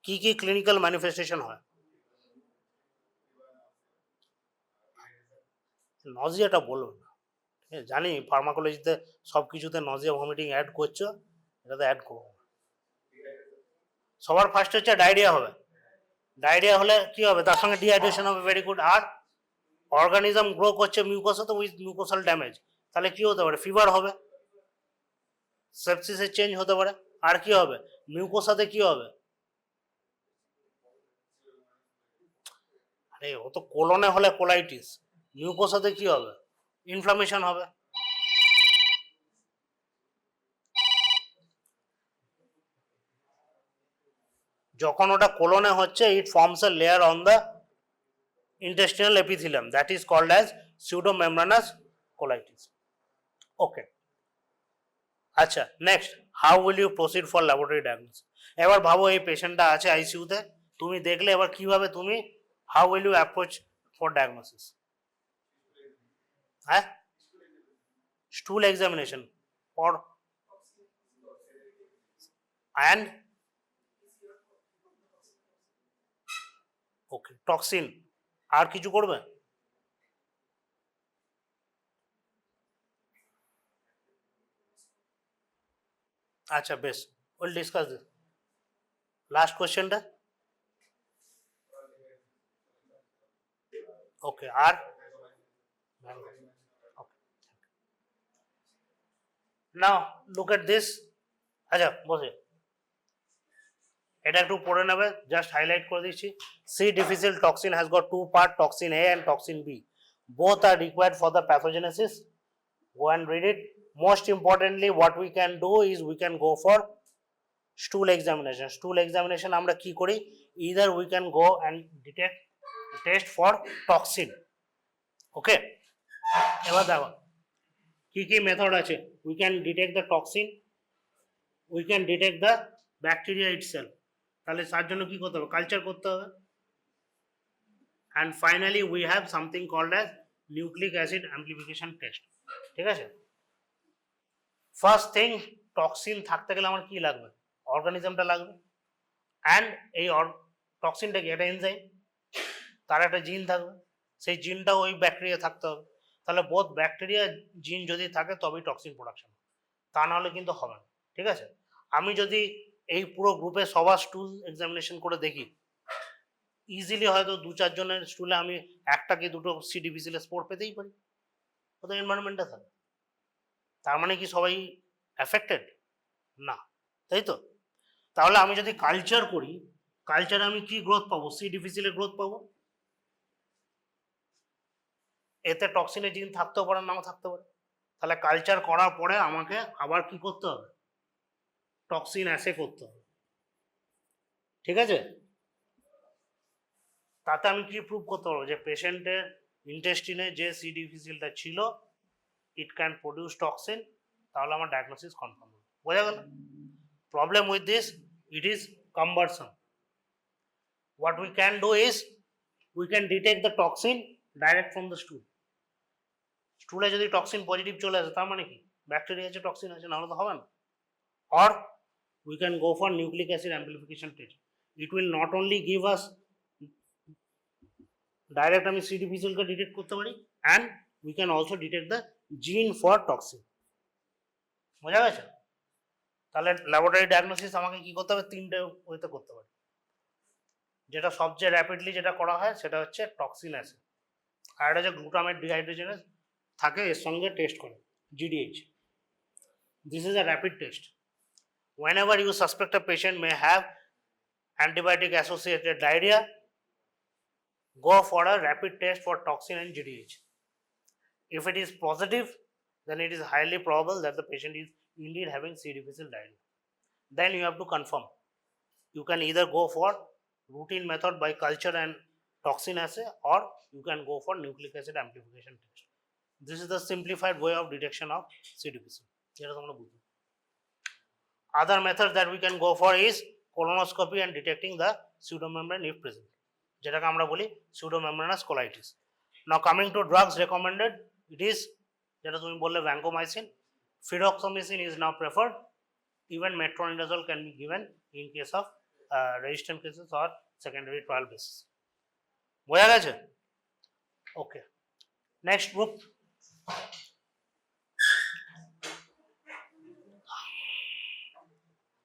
কি কি clinical manifestation হয়? নজিয়াটা বলবো না, জানি ফার্মাকোলজিতে সব কিছুতে নজিয়া ভমিটিং অ্যাড করছো, এটাতে অ্যাড করবো না। সবার ফার্স্ট হচ্ছে ডায়রিয়া হবে। ডায়রিয়া হলে কি হবে, তার সঙ্গে ডিহাইড্রেশন হবে, ভেরি গুড। আর অর্গানিজম গ্রো করছে মিউকোসা, তো উইথ মিউকোসাল ড্যামেজ, তাহলে কি হতে পারে, ফিভার হবে, সেপসিসের চেঞ্জ হতে পারে। আর কি হবে, মিউকোসাতে কি হবে, আরে ও তো কোলনে হলে কোলাইটিস, মিউকোসাতে কি হবে, ইনফ্লামেশন হবে। যখন ওটা কোলনে হচ্ছে, it forms a layer on the intestinal epithelium that is called as pseudomembranous colitis. Okay, আচ্ছা, next, how will you proceed for laboratory diagnosis. এবার ভাবো এই পেশেন্টটা আছে আইসিইউতে, তুমি দেখলে এবার কিভাবে তুমি, how will you approach for diagnosis? হ্যাঁ, stool examination for and okay toxin, আর কিছু করবে? আচ্ছা, বেশ, উইল ডিসকাস দিস। লাস্ট কোয়েশ্চেনটা ওকে, আর নাও লুক এট দিস। আচ্ছা বসে, এটা একটু পড়ে নেবে, জাস্ট হাইলাইট করে দিচ্ছি। C difficile toxin has got two part, toxin A and toxin B. Both are required for the pathogenesis. Go and read it. Most importantly, what we can do is we can go for stool examination. Stool examination আমরা কি করি, either we can go and detect test for toxin. Okay, এবার দেখো কি কি method আছে। we can detect the toxin, we can detect the bacteria itself, তাহলে তার জন্য কি করতে হবে, কালচার করতে হবে। and finally we have something called as nucleic acid amplification test, ঠিক আছে। ফার্স্ট থিং, টক্সিন থাকতে গেলে আমার কি লাগবে, অর্গানিজমটা লাগবে। অ্যান্ড এই টক্সিনটা কি একটা এনজাইম, তার একটা জিন থাকবে, সেই জিনটাও ওই ব্যাকটেরিয়া থাকতে হবে। তাহলে বোধ ব্যাকটেরিয়া জিন যদি থাকে তবেই টক্সিন প্রোডাকশন, তা নাহলে কিন্তু হবে না, ঠিক আছে। আমি যদি এই পুরো গ্রুপে সবার স্টুল এক্সামিনেশন করে দেখি, ইজিলি হয়তো 2-4 জনের স্টুলে আমি একটা কি দুটো সি ডিফিসিএল স্পোর পেতেই পারি, ওদের এনভায়রনমেন্টটা থাকে। তার মানে কি সবাই অ্যাফেক্টেড না, তাই তো। তাহলে আমি যদি কালচার করি, কালচারে আমি কি গ্রোথ পাবো, সি ডিফিসিলের গ্রোথ পাবো। এতে টক্সিনের জিন থাকতেও পারে, নাও থাকতে পারে। তাহলে কালচার করার পরে আমাকে আবার কি করতে হবে, টক্সিন অ্যাসে করতে হবে, ঠিক আছে। তাতে আমি কি প্রুভ করতে পারবো যে পেশেন্টের ইন্টেস্টিনে যে সি ডিফিসিলটা ছিল ইট ক্যান প্রডিউস টক্সিন, তাহলে আমার ডায়াগনোসিস কনফার্ম হবে। বোঝা গেল? Problem with this, it is cumbersome. What we can do is we can detect the toxin direct from the stool. স্টুলে যদি টক্সিন পজিটিভ চলে আসে তার মানে কি ব্যাকটেরিয়া আছে, টক্সিন আছে, নাহলে তো হবে না। or we can go for nucleic acid amplification test. It will not only give us direct আমি সি ডিফিসিলকে ডিটেক্ট করতে পারি, and we can also detect the gene for toxin. বোঝা গেছে? তাহলে ল্যাবরেটরি ডায়াগনোসিস আমাকে কি করতে হবে, 3টে ওয়েতে করতে পারি। যেটা সবচেয়ে র্যাপিডলি যেটা করা হয় সেটা হচ্ছে টক্সিন অ্যাসে, আর এটা যে গ্লুটামেট ডিহাইড্রোজেনেস থাকে এর সঙ্গে টেস্ট করে GDH. This is a rapid test. Whenever you suspect a patient may have antibiotic associated diarrhea, go for a rapid test for toxin and GDH. If it is positive, then it is highly probable that the patient is indeed having C. difficile diarrhea. Then you have to confirm. You can either go for routine method by culture and toxin assay, or you can go for nucleic acid amplification test. This is the simplified way of detection of C. difficile. Other method that we can go for is colonoscopy and detecting the pseudomembrane if present, যেটাকে আমরা বলি pseudomembranous colitis. Now coming to drugs recommended, it is যেটা তুমি বললে vancomycin, firoxomicin is now preferred, even metronidazole can be given in case of resistant cases or secondary trial basis. বোঝা গেছে? Okay, next group.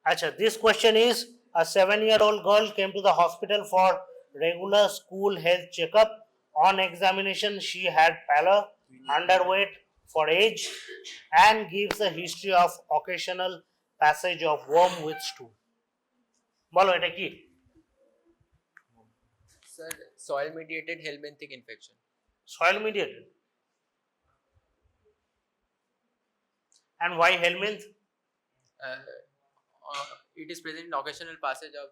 Achha, this question is, a 7-year-old girl came to the hospital for regular school health checkup. On examination, she had pallor, underweight for age, and gives a history of occasional passage of worm with stool. বলো এটা কি? Sir, soil mediated helminthic infection. Soil mediated. And why helminth? It is present in occasional passage of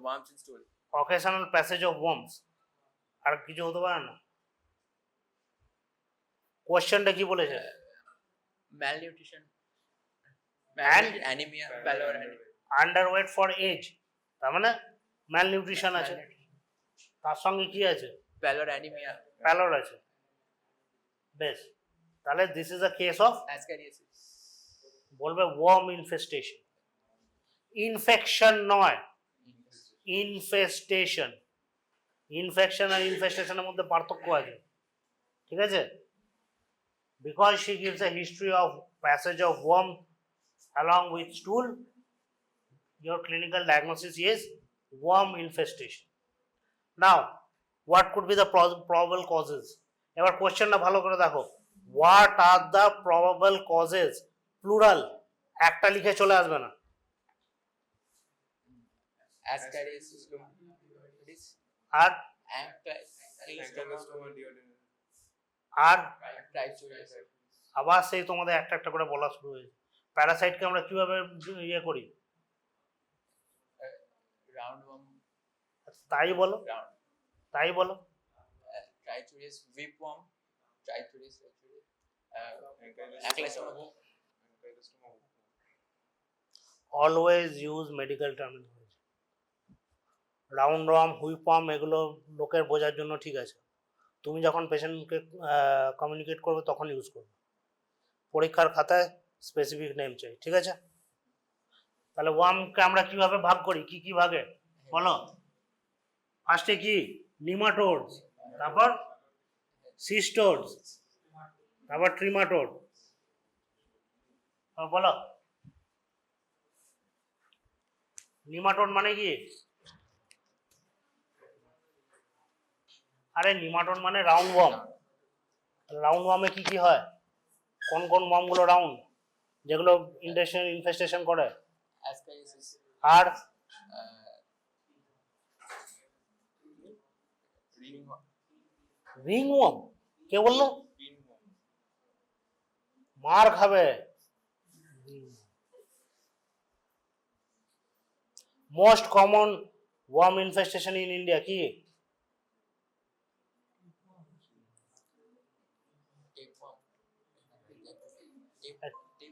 worms in stool. Occasional passage of worms. আর কিছু হতে পারে না? কোশ্চেনটা কি বলেছে? Malnutrition. And anemia, pallor, anemia. Underweight for age, তার মানে malnutrition আছে, তার সঙ্গে কি আছে, Pallor, anemia. প্যালর আছে। বেশ, তাহলে this is a case of, Ascariasis. বলবে ওয়ার্ম ইনফেস্টেশন, ইনফেকশন নয়, ইনফেস্টেশন। ইনফেকশন আর ইনফেস্টেশনের মধ্যে পার্থক্য আছে, ঠিক আছে। Because she gives a history of passage of worm along with stool, your clinical diagnosis is worm infestation. Now, what could be the probable causes? এবার কোশ্চেনটা ভালো করে দেখো, what are the probable causes, plural, একটা লিখে চলে আসবে না। Ascariasis. It is R Ankylostoma duodenum. R Trichuriasis. আবার সেই তোমাদের একটা একটা করে বলা শুরু হয়েছে। প্যারাসাইটকে আমরা কিভাবে ইয়ে করি, Roundworm. তাই বলো, round. তাই বলো। Trichuris, whipworm, Trichuris, Ankylostomum. Always use medical terminology. Roundworm, whipworm এগুলো লোকের বোঝার জন্য ঠিক আছে, তুমি যখন পেশেন্টকে কমিউনিকেট করবে তখন ইউজ করবে। পরীক্ষার খাতায় স্পেসিফিক নেম চাই, ঠিক আছে? তাহলে ওয়ার্মকে আমরা কিভাবে ভাগ করি, কি কি ভাগে বলো? ফার্স্টে কি? নিমাটোডস, তারপর সিস্টোডস, তারপর ট্রিমাটোড। বলো, নিমাটোড মানে কি? আরে নিমাটোড মানে রাউন্ড ওয়ার্ম। রাউন্ড ওয়ার্মে কি কি হয়? কোন কোন ওয়ার্মগুলো রাউন্ড, যেগুলো ইনফেস্টেশন করে? Ascaris, আর ringworm. রিং ওয়ার্ম, কে বললো? Ringworm. মার খাবে। Most common worm infestation in India কি? Tapeworm.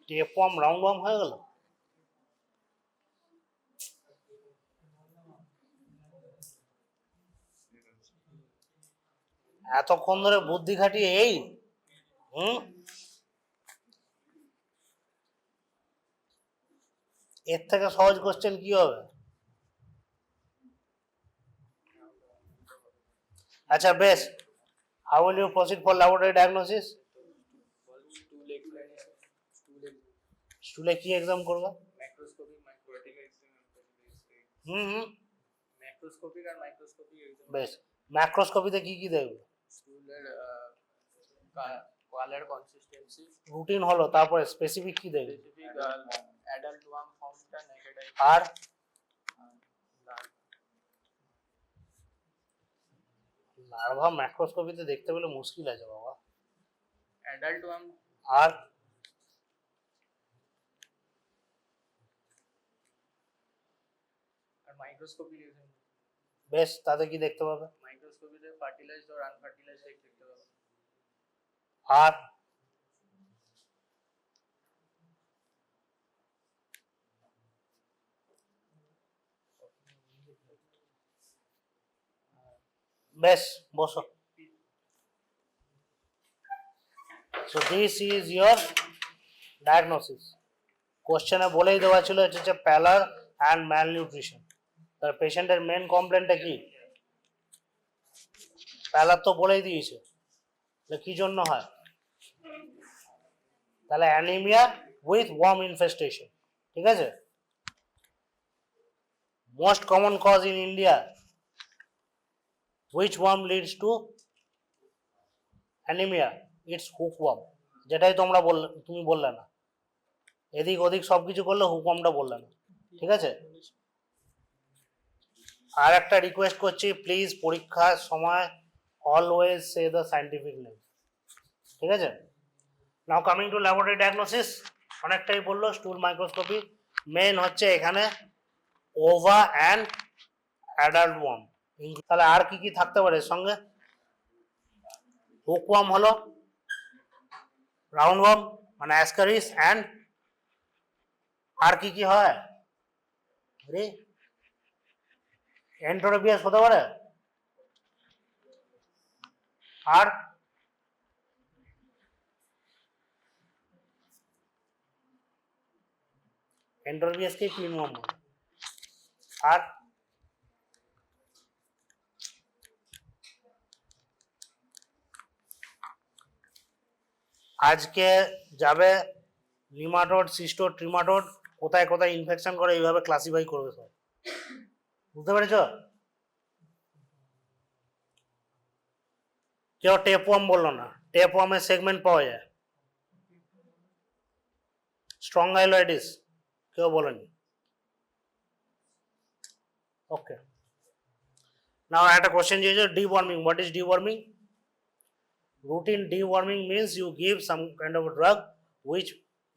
Tapeworm roundworm হয়ে গেল। এতক্ষণ ধরে বুদ্ধি খাটিয়ে এই এর থেকে সহজ কোশ্চেন কি হবে? আচ্ছা বেশ, how will you proceed for laboratory diagnosis? Stool examination. স্টুলে কি এক্সাম করবে? Macroscopy, Vertical exam and vertical exam. Hmm, macroscopic R microscopic exam. বেশ, ম্যাক্রোস্কোপিতে কি কি দেখবে? স্টুলের কালার কনসিস্টেন্সি, রুটিন হলো, তারপরে স্পেসিফিক কি দেখবে? স্পেসিফিক অ্যাডাল্ট ওয়ার্ম ফাউন্ডটা নেকেড আই, আর লার্ভা ম্যাক্রোস্কোপিতে দেখতে পেলে মুশকিল আছে বাবা। অ্যাডাল্ট ওয়ার্ম আর আর মাইক্রোস্কোপিক এক্সাম। বেশ, তাতে কি দেখতে পাবে? মাইক্রোস্কোপিতে ফার্টিলাইজড আর আনফার্টিলাইজড এগ দেখতে পাবো। আর বেশ, বসো। So this is your diagnosis. কোশ্চেনে বলেই দেওয়া ছিল এটা হচ্ছে প্যালার অ্যান্ড ম্যালনিউট্রিশন। তার পেশেন্টের মেন কমপ্লেনটা কি? প্যালার তো বলেই দিয়েছে, কি জন্য হয়? তাহলে অ্যানিমিয়া উইথ ওয়ার্ম ইনফেস্টেশন, ঠিক আছে? Most common cause in India, which worm leads to anemia? It's hookworm, যেটাই তোমরা বললে, তুমি বললে না, এদিক ওদিক সবকিছু করলে হুকওয়ার্মটা বললে না, ঠিক আছে? আর একটা রিকোয়েস্ট করছি, প্লিজ পরীক্ষার সময় always say the scientific name, ঠিক আছে? Now coming two laboratory diagnosis, অনেকটাই বললো। স্টুল মাইক্রোস্কোপি মেন হচ্ছে এখানে ওভা অ্যান্ড অ্যাডাল্ট ওয়ার্ম। তাহলে আর কি কি থাকতে পারে এর সঙ্গে? হুকওয়ার্ম হলো, রাউন্ড ওয়ার্ম মানে অ্যাসকারিস, অ্যান্ড আর কি কি হয়? আরে এন্টোরোপিয়াস হতে পারে। আর এন্টোরোপিয়াসকে ক্লিন ওয়ার্ম বলে। আর আজকে যাবে নিমাটোড, সিস্টোড, ট্রিমাটোড, কোথায় কোথায় ইনফেকশন করে এইভাবে ক্লাসিফাই করবে সব, বুঝতে পেরেছ? কেউ টেপওয়ার্ম বললো না, টেপওয়ার্মের সেগমেন্ট পাওয়া যায়। স্ট্রং হাইলাইটিস কেউ বলেনি। ওকে, নাও একটা কোশ্চেন দিয়েছে, deworming. What is deworming? Routine deworming means you give some kind of a drug which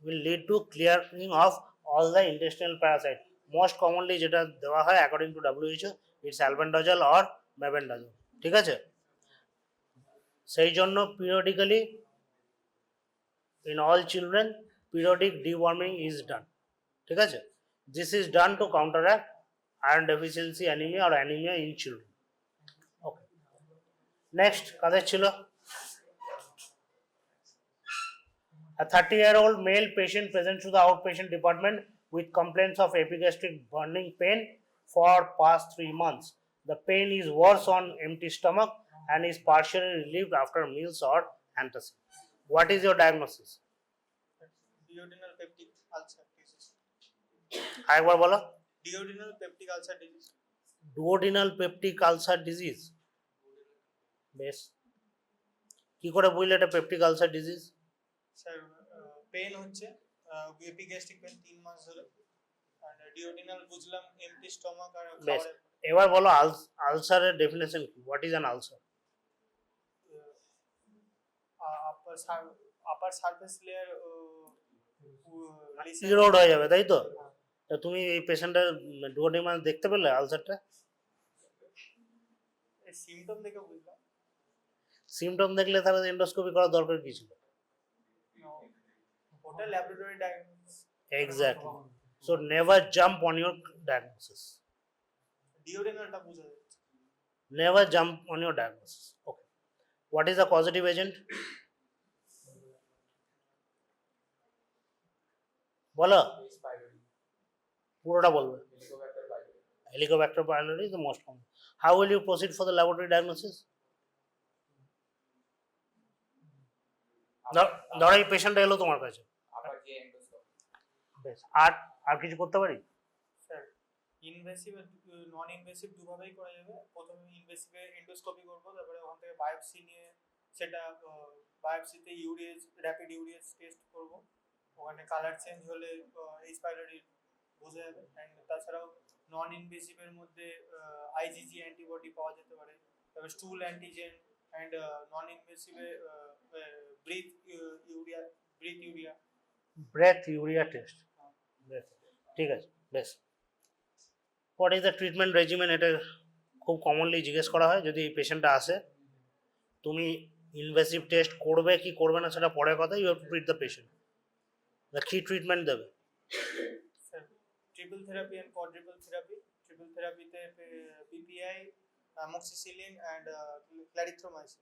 will lead to clearing of all the intestinal parasite. Most commonly যেটা দেওয়া হয় according to WHO, it's albendazole or mebendazole, ঠিক আছে? সেই জন্য periodically in all children periodic deworming is done, ঠিক আছে? This is done to counteract iron deficiency anemia or anemia in children. Okay, next কাদের ছিল? A 30-year-old male patient presents to the outpatient department with complaints of epigastric burning pain for past 3 months. The pain is worse on empty stomach and is partially relieved after meals or antacid. What is your diagnosis? Duodenal peptic ulcer disease. আরেকবার বলো। Duodenal peptic ulcer disease. Duodenal peptic ulcer disease. বেশ, কি করে বুঝলে এটা peptic ulcer disease? Sir pain হচ্ছে epigastric pain 3 মাস ধরে, আর ডিওডিনাল বুঝলাম এমটি স্টমাক আর বেশ, খাবারের এবার বলো আলসারের ডেফিনেশন কি? What is an ulcer? Upper surface layer erode হয়ে যাবে, তাই তো? তা তুমি এই পেশেন্টের ডুওডিনাল দেখতে পেলে আলসারটা? সিমটম দেখে বুঝলাম। সিমটম দেখলে তাহলে এন্ডোস্কোপি করার দরকার কি ছিল? ওটা laboratory diagnosis. Exactly, so never jump on your diagnosis, ডিওডিনালটা বোঝা যাচ্ছে। Never jump on your diagnosis. Okay, what is the causative agent? বলো, পুরোটা বলবে। Helicobacter pylori is the most common. How will you proceed for the laboratory diagnosis? ধরো এই পেশেন্টটা এলো তোমার কাছে, বেশ, আর কিছু করতে পারি? স্যার ইনভেসিভ নন ইনভেসিভ দুভাবেই করা যাবে। প্রথমে ইনভেসিভে এন্ডোস্কোপি করব, তারপরে ওখান থেকে বায়োপসি নিয়ে সেটা বায়োপসিতে ইউরিয়েজ র্যাপিড ইউরিয়েজ টেস্ট করব। ওখানে কালার চেঞ্জ হলে এইচ পাইলোরি বোঝা যাবে। অ্যান্ড তাছাড়াও নন ইনভেসিভের মধ্যে আইজিজি অ্যান্টিবডি পাওয়া যেতে পারে, তারপরে স্টুল অ্যান্টিজেন, অ্যান্ড নন ইনভেসিভে ব্রেথ ইউরিয়া টেস্ট, ঠিক আছে, বেশ। What is the treatment regimen? এটা খুব কমনলি জিজ্ঞেস করা হয় যদি এই পেশেন্টটা আসে। তুমি ইনভেসিভ টেস্ট করবে কি করবে না সেটা পরের কথা, you have to treat the patient. কি ট্রিটমেন্ট দেবে? Triple therapy and quadruple therapy. Triple থেরাপিতে PPI, amoxicillin and clarithromycin,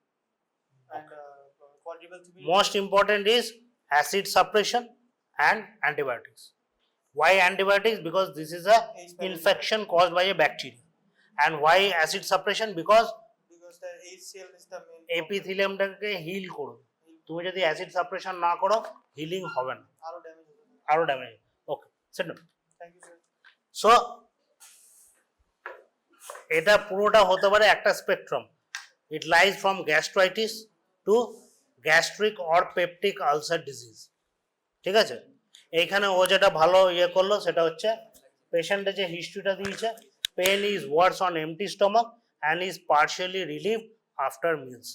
and quadruple therapy. Most important is acid suppression and antibiotics. Why antibiotics? Because this is a infection caused by a bacteria. And why acid suppression? Because the HCl is the main এপিথেলিয়ামটাকে heal করবে। তুমি যদি acid suppression না করো healing হবে না, আরো damage. Okay, sit down. Thank you sir. So এটা পুরোটা হতে পারে একটা spectrum. It lies from gastritis to gastric or peptic ulcer disease, ঠিক আছে? এইখানে ও যেটা ভালো করলো সেটা হচ্ছে পেশেন্টের যে হিস্ট্রিটা দিয়েছে, pain is worse on empty stomach and is partially relieve after meals.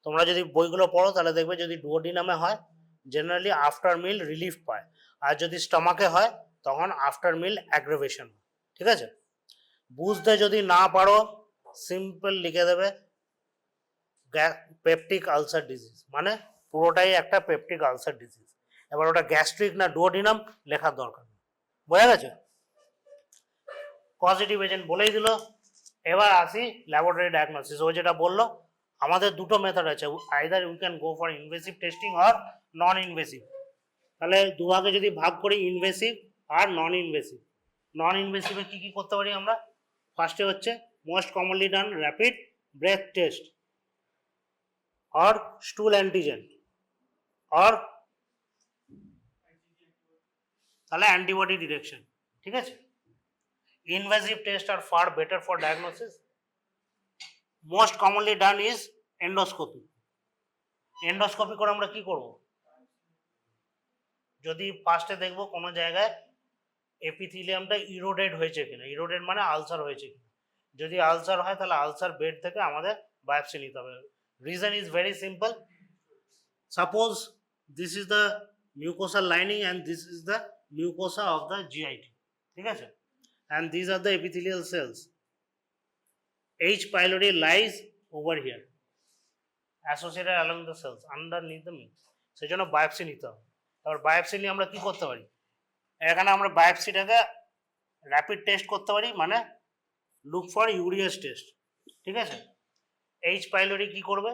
তোমরা যদি বইগুলো পড়ো তাহলে দেখবে যদি ডুওডিনামে হয় জেনারেলি আফটার মিল রিলিফ পায়, আর যদি স্টমাকে হয় তখন আফটার মিল অ্যাগ্রেভেশন, ঠিক আছে? বুঝতে যদি না পারো সিম্পল লিখে দেবে পেপটিক আলসার ডিজিজ, মানে পুরোটাই একটা পেপটিক আলসার ডিজিজ। এবার ওটা গ্যাস্ট্রিক না ডুওডিনাম লেখার দরকার নেই, বোঝা গেছে? পজিটিভ এজেন্ট বলেই দিল। এবার আসি ল্যাবরেটরি ডায়াগনোসিস। ও যেটা বললো আমাদের দুটো মেথড আছে, either we can go for invasive testing or non invasive. তাহলে দুভাগে যদি ভাগ করি ইনভেসিভ আর নন ইনভেসিভ। নন ইনভেসিভে কি কি করতে পারি আমরা? ফার্স্টে হচ্ছে most commonly done rapid breath test or stool antigen or তাহলে অ্যান্টিবডি ডিটেকশন, ঠিক আছে? Invasive test are far better for diagnosis. Most commonly done is endoscopy. Endoscopy করে আমরা কি করব? যদি ফার্স্টে দেখবো কোনো জায়গায় এপিথেলিয়ামটা ইরোডেড হয়েছে কিনা, ইরোডেড মানে আলসার হয়েছে কিনা। যদি আলসার হয় তাহলে আলসার বেড থেকে আমাদের বায়োপসি নিতে হবে। Reason is very simple. Suppose this is the mucosal lining and this is the mucosa of the GIT, ঠিক আছে? And these are the epithelial cells. H. pylori lies over here, associated along the cells underneath the meat. সেই জন্য biopsy নিতে হবে। এবার biopsy নিয়ে আমরা কি করতে পারি, এখানে আমরা বায়োপসিটাকে র্যাপিড টেস্ট করতে পারি, মানে লুক ফর ইউরিয়াস টেস্ট, ঠিক আছে। এইচ পাইলোরি কি করবে,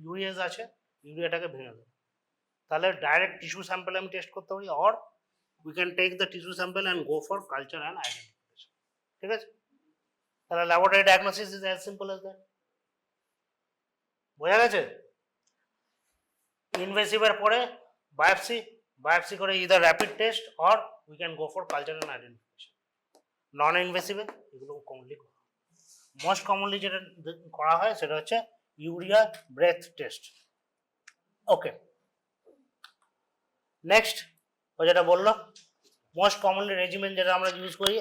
ইউরিয়াস আছে, ইউরিয়াটাকে ভেঙে দেবে, তাহলে ডাইরেক্ট টিস্যু স্যাম্পল আমি টেস্ট করতে পারি, or we can take the tissue sample and go for culture and identification, ঠিক আছে। তাহলে laboratory diagnosis is as simple as that, বোঝা গেছে। ইনভেসিভের পরে বায়োপসি করে either rapid test or we can go for culture and identification. Non ইনভেসিভে এগুলো কমনলি মোস্ট কমনলি যেটা করা হয় সেটা হচ্ছে urea breath test. Okay, next ও যেটা বললো মোস্ট কমনলি রেজিমেন্ট যেটা আমরা ইউজ করি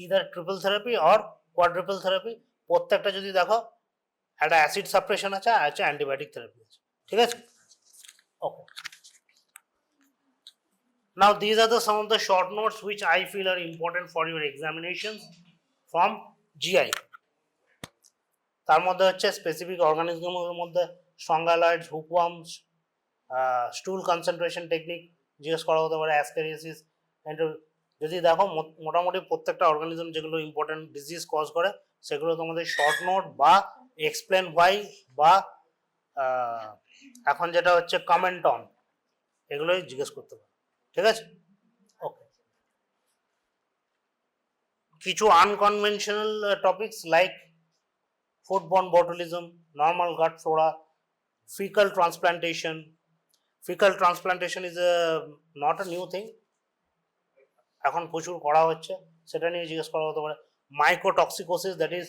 either triple therapy or quadruple therapy. প্রত্যেকটা যদি দেখো একটা অ্যাসিড সাপ্রেশন আছে আর হচ্ছে অ্যান্টিবায়োটিক থেরাপি আছে, ঠিক আছে। Okay. Now these are some of the short notes which I feel are important for your examinations from GI. তার মধ্যে হচ্ছে স্পেসিফিক অর্গানিজমের মধ্যে স্ট্রঙ্গালয়েডস, হুকওয়ার্মস, স্টুল কনসেন্ট্রেশন টেকনিক জিজ্ঞেস করা হতে পারে, অ্যাসকেরিয়াসিস। যদি দেখো মোটামুটি প্রত্যেকটা অর্গানিজম যেগুলো ইম্পর্টেন্ট ডিজিজ কজ করে সেগুলো তোমাদের শর্ট নোট বা এক্সপ্লেন হোয়াই বা এখন যেটা হচ্ছে কমেন্ট অন, এগুলোই জিজ্ঞেস করতে পারে, ঠিক আছে। ওকে, কিছু unconventional topics like foodborne botulism, normal gut flora, fecal transplantation. Fecal transplantation is not a new thing, এখন প্রচুর করা হচ্ছে, সেটা নিয়ে জিজ্ঞেস করা হতে পারে। Mycotoxicosis, that is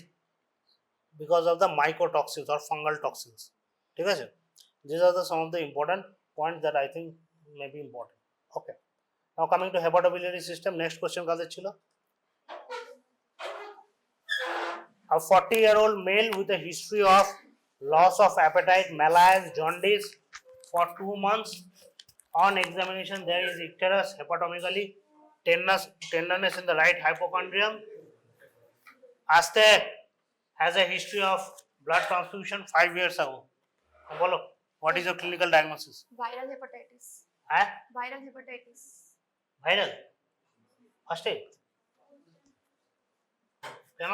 because of the mycotoxins or fungal toxins, ঠিক আছে। These are some of the important points that I think may be important. Okay, now coming to hepatobiliary system, next question কাদের ছিল? A 40-year-old male with a history of loss of appetite, malaise, jaundice for 2 months. On examination, there is icterus hepatomegaly, tenderness in the right hypochondrium. Aste has a history of blood transfusion 5 years ago. Bolo, what is your clinical diagnosis? Viral hepatitis. Eh? Viral hepatitis. Viral? First aid? কেন?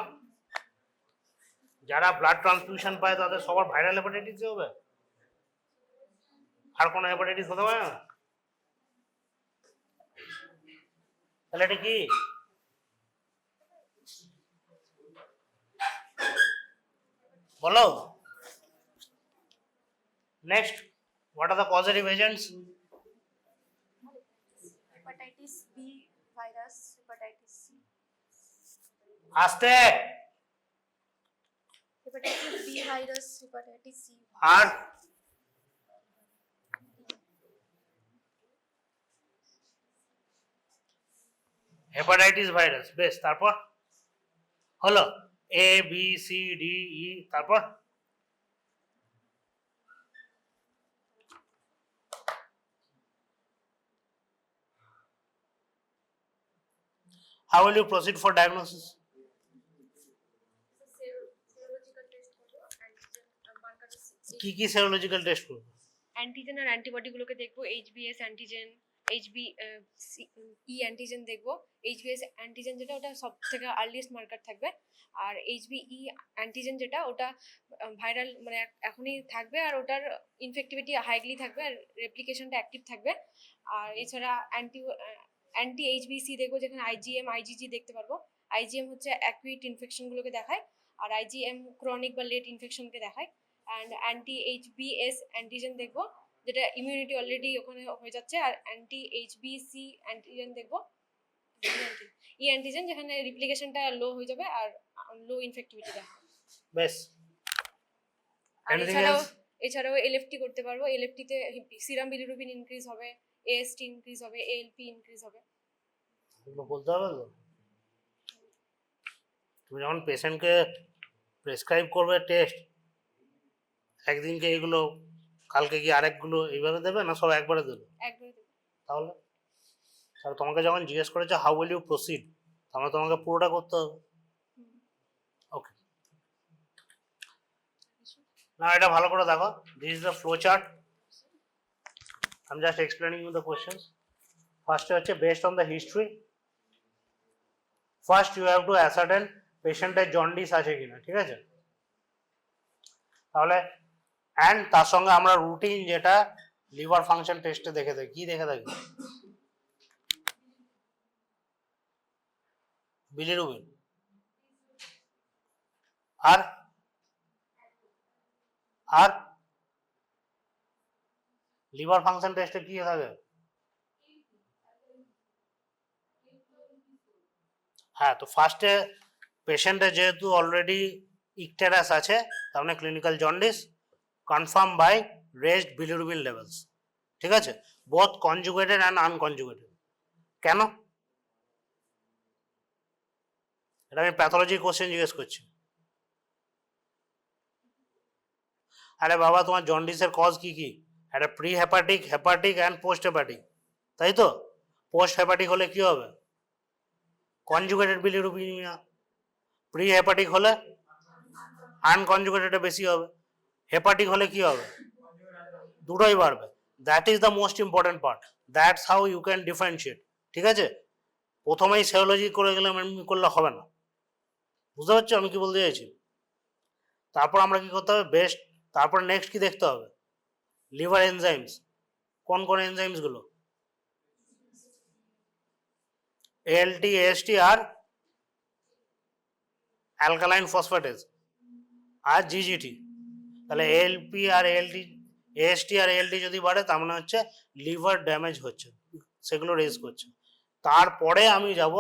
যারা blood transfusion পায় তাদের সবার viral hepatitis হবে, আর কোনো hepatitis হতে পারে না? তাহলে এটা কি? বলো। Next, what are the positive agents? Hepatitis B virus, hepatitis C. আস্তে। Hepatitis B virus, hepatitis C. আর হেপাটাইটিস ভাইরাস, বেশ। তারপর হলো A B C D E, তারপর how will you proceed for diagnosis? কি কি সেরোলজিক্যাল টেস্ট করবে? Antigen আর অ্যান্টিবডিগুলোকে দেখবো, HBS antigen, ই antigen দেখবো। এইচবিএস অ্যান্টিজেন যেটা ওটা সব থেকে আর্লিয়েস্ট মার্কার থাকবে, আর ই অ্যান্টিজেন যেটা ওটা ভাইরাল মানে এখনই থাকবে, আর ওটার ইনফেক্টিভিটি হাইলি থাকবে, আর রেপ্লিকেশনটা অ্যাক্টিভ থাকবে। আর এছাড়া অ্যান্টি এইচবিসি দেখবো, যেখানে আইজিএম আইজিজি দেখতে পারবো। আইজিএম হচ্ছে অ্যাকুইট ইনফেকশনগুলোকে দেখায়, আর আইজিএম ক্রনিক বা লেট ইনফেকশনকে দেখায়। অ্যান্ড অ্যান্টি এইচবিএস অ্যান্টিজেন দেখবো, যেটা ইমিউনিটি অলরেডি ওখানে হয়ে যাচ্ছে। আর অ্যান্টি এইচবিসি অ্যান্টিজেন দেখবো, ই অ্যান্টিজেন যেখানে রিপ্লিকেশনটা লো হয়ে যাবে আর লো ইনফেক্টিভিটি দেখাবে। বেশ। আর Anything else? এছাড়াও এলএফটি করতে পারবো। এলএফটিতে সিরাম বিলিরুবিন ইনক্রিজ হবে, এএসটি ইনক্রিজ হবে, এএলপি ইনক্রিজ হবে। এগুলো বলতে হবে তো। তুমি যখন পেশেন্টকে প্রেসক্রাইব করবে টেস্ট, একদিনকে এগুলো, কালকে কি আরেকগুলো এইভাবে দেবে না সব একবারে দেবে? একবারে দেবো। তাহলে তোমাকে যখন জিজ্ঞেস করেছে হাউ উইল ইউ প্রসিড, তাহলে তোমাকে পুরোটা করতে হবে। ওকে। না এটা ভালো করে দেখো, this is the flow chart, I am just explaining you the questions. ফার্স্টে হচ্ছে based on the history, first you have to ascertain পেশেন্টের জন্ডিস আছে কিনা, ঠিক আছে? তাহলে অ্যান্ড তার সঙ্গে আমরা রুটিন যেটা লিভার ফাংশন টেস্টে দেখে থাকি, কি দেখে থাকি? বিলিরুবিন। আর আর লিভার ফাংশন টেস্টে কি থাকে? হ্যাঁ, তো ফার্স্টে পেশেন্টের যেহেতু অলরেডি ইকটেরাস আছে, তার মানে clinical jaundice confirm by raised bilirubin levels, ঠিক আছে, বোথ কনজুগেটেড অ্যান্ড আনকনজুগেটেড। কেন? এটা আমি প্যাথোলজি কোশ্চেন জিজ্ঞেস করছি। আরে বাবা, তোমার জন্ডিসের কজ কি কি? একটা pre hepatic, hepatic and post hepatic, তাই তো? পোস্ট হেপাটিক হলে কি হবে? কনজুগেটেড বিলিরুবিনিয়া। প্রি হেপাটিক হলে আনকনজুগেটেডে বেশি হবে। হেপাটিক হলে কি হবে? দুটোই বাড়বে। That is the most important part, that's how you can differentiate, ঠিক আছে? প্রথমেই সেরোলজি করে গেলে এমনি করলে হবে না, বুঝতে পারছো আমি কি বলতে চাইছি? তারপর আমরা কি করতে হবে? বেস্ট, তারপর নেক্সট কি দেখতে হবে? Liver enzymes. কোন কোন এনজাইমস গুলো? ALT, AST আর অ্যালকালাইন ফসফেটেজ আর GGT। তাহলে ALP আর ALT, AST আর ALT যদি বাড়ে তার মানে হচ্ছে লিভার ড্যামেজ হচ্ছে, সেগুলো রেজ করছে। তারপরে আমি যাব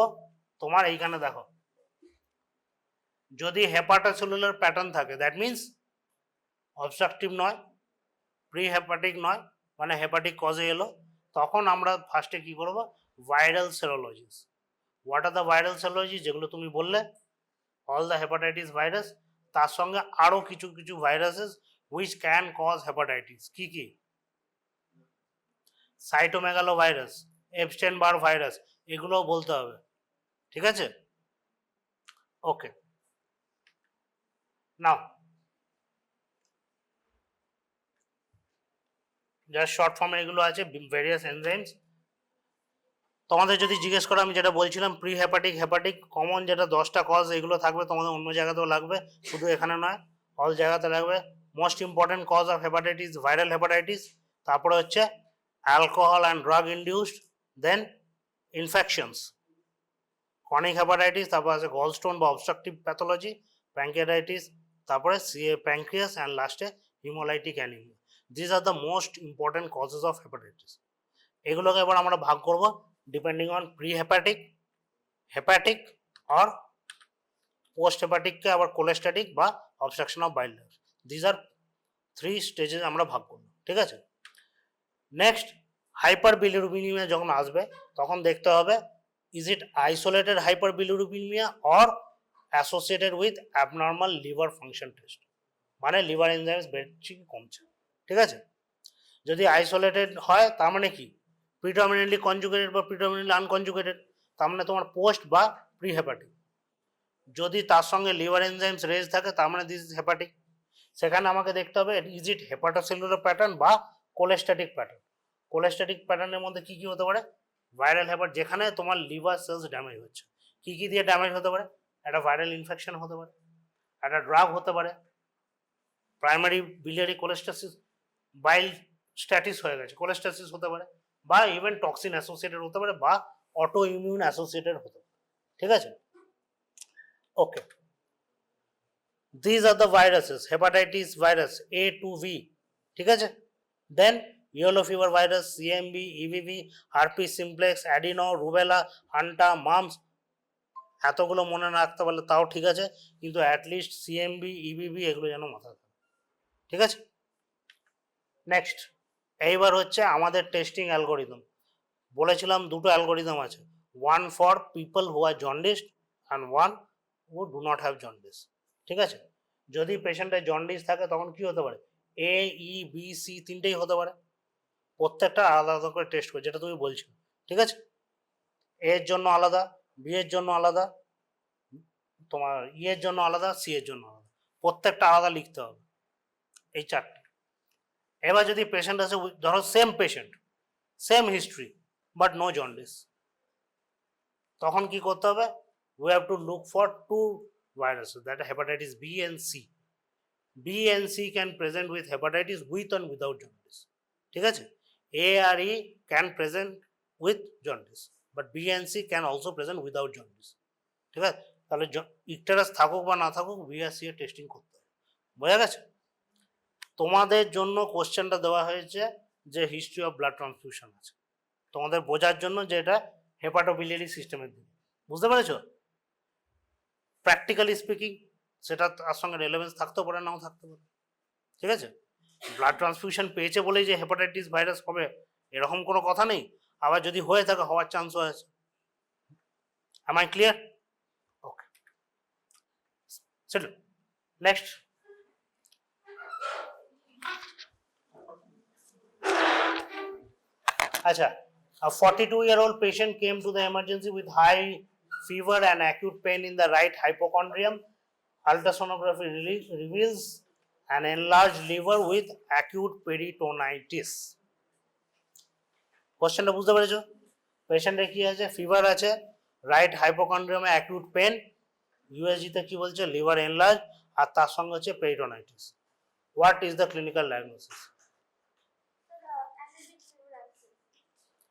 তোমার এইখানে দেখো, যদি হেপাটোসেলুলার প্যাটার্ন থাকে দ্যাট মিন্স অবস্ট্রাকটিভ নয়, প্রি হেপাটিক নয়, মানে হেপাটিক কজে এলো, তখন আমরা ফার্স্টে কি করব? Viral serologies. What are the viral serology? যেগুলো তুমি বললে অল দ্য হেপাটাইটিস ভাইরাস, তার সঙ্গে আরো কিছু কিছু viruses which can cause hepatitis. কি কি? Cytomegalovirus, Epstein Barr virus, এগুলোও বলতে হবে, ঠিক আছে? ওকে, নাও জাস্ট শর্ট ফর্মে এগুলো আছে ভেরিয়াস এনজাইমস। তোমাদের যদি জিজ্ঞেস করো, আমি যেটা বলছিলাম প্রি হেপাটিক, হেপাটিক কমন যেটা 10টা কজ, এগুলো থাকবে, তোমাদের অন্য জায়গাতেও লাগবে, শুধু এখানে নয়, অল জায়গাতে লাগবে। Most important cause of hepatitis viral hepatitis, তারপরে হচ্ছে alcohol and drug induced, then infections, chronic hepatitis, তারপর আছে গলস্টোন বা অবস্ট্রাকটিভ প্যাথোলজি, প্যাঙ্কিয়াটাইটিস, তারপরে প্যাঙ্ক্রিয়াস অ্যান্ড লাস্টে haemolytic anaemia. This are the most important causes of hepatitis. এগুলোকে এবার আমরা ভাগ করব depending on pre hepatic, hepatic আর পোস্ট হেপাটিককে আবার কোলেস্ট্যাটিক বা obstruction of bile duct. This are 3 স্টেজে আমরা ভাগ করব, ঠিক আছে? নেক্সট, হাইপার বিলিরুবিনিমিয়া যখন আসবে তখন দেখতে হবে is it isolated hyperbilirubinaemia or associated with abnormal liver function test, মানে লিভার এনজাইমস বেড়েছে কি কমছে, ঠিক আছে? যদি আইসোলেটেড হয় তার মানে কি? প্রিডমিনেন্টলি কনজুগেটেড বা প্রিডমিনেন্টলি আনকনজুগেটেড, তার মানে তোমার পোস্ট বা প্রি হেপাটিক। যদি তার সঙ্গে লিভার এনজাইমস রেজ থাকে তার মানে দিস ইজ হেপাটিক। সেখানে আমাকে দেখতে হবে ইজ ইট হেপাটোসেলুলার প্যাটার্ন বা কোলেস্ট্যাটিক প্যাটার্ন। কোলেস্ট্যাটিক প্যাটার্নের মধ্যে কি কি হতে পারে? ভাইরাল হেপার, যেখানে তোমার লিভার সেলস ড্যামেজ হচ্ছে। কি কি দিয়ে ড্যামেজ হতে পারে? একটা ভাইরাল ইনফেকশন হতে পারে, একটা ড্রাগ হতে পারে, প্রাইমারি বিলিয়ারি কোলেস্টাসিস, বাইল স্ট্যাটিস হয়ে গেছে, কোলেস্টাসিস হতে পারে, বা ইভেন টক্সিন অ্যাসোসিয়েটেড হতে পারে, বা অটো ইমিউন অ্যাসোসিয়েটেড হতে পারে, ঠিক আছে? ওকে, these are the viruses, hepatitis virus A to V, ঠিক আছে? Then yellow fever virus, CMV, EBV, herpes simplex, adeno, rubella, hanta, mumps, এতগুলো মনে না রাখতে পারলে তাও ঠিক আছে, কিন্তু অ্যাটলিস্ট CMV, EBV এগুলো যেন মাথায় থাকে, ঠিক আছে? নেক্সট, এইবার হচ্ছে আমাদের টেস্টিং অ্যালগোরিদম। বলেছিলাম দুটো অ্যালগোরিদম আছে, one for people who are jaundiced and one who do not have jaundice, ঠিক আছে? যদি পেশেন্টের জন্ডিস থাকে তখন কি হতে পারে? A, E, B, C তিনটেই হতে পারে, প্রত্যেকটা আলাদা আলাদা করে টেস্ট করে, যেটা তুমি বলছো, ঠিক আছে? A এর জন্য আলাদা, B এর জন্য আলাদা, তোমার E এর জন্য আলাদা, C এর জন্য আলাদা, প্রত্যেকটা আলাদা লিখতে হবে, এই চারটে। এবার যদি পেশেন্ট আছে ধরো same patient, same history but no jaundice, তখন কি করতে হবে? we have to look for two viruses, that are hepatitis B and C. B and C can present with hepatitis with and without jaundice. ঠিক আছে? A R E can present with jaundice, but B and C can also present without jaundice. ঠিক আছে? তাহলে ইকটেরাস থাকুক বা না থাকুক B আর C এর টেস্টিং করতে হবে। বোঝা গেছে? তোমাদের জন্য কোশ্চেনটা দেওয়া হয়েছে যে হিস্ট্রি অফ ব্লাড ট্রান্সফিউশন আছে, তোমাদের বোঝার জন্য যে এটা হেপাটোবিলিয়ারি সিস্টেমের দিকে। বুঝতে পেরেছো? প্র্যাকটিক্যালি স্পিকিং সেটা তার সঙ্গে রেলেভেন্স থাকতেও পারে, নাও থাকতে পারে। ঠিক আছে? ব্লাড ট্রান্সফিউশন পেয়েছে বলেই যে হেপাটাইটিস ভাইরাস হবে এরকম কোনো কথা নেই, আবার যদি হয়ে থাকে হওয়ার চান্সও আছে। Am I clear? Okay. Settle. Next. Acha, a 42-year-old patient came to the emergency with high fever and acute pain in the right hypochondrium. Ultrasonography reveals an enlarged liver with acute peritonitis. কোশ্চেনটা বুঝতে পেরেছো? পেশেন্টের কি আছে? Fever আছে, right হাইপোকন্ড্রিয়ামে acute pen, ইউএসজিতে কি বলছে? Liver enlarge, আর তার সঙ্গে হচ্ছে peritonitis. What is the clinical diagnosis?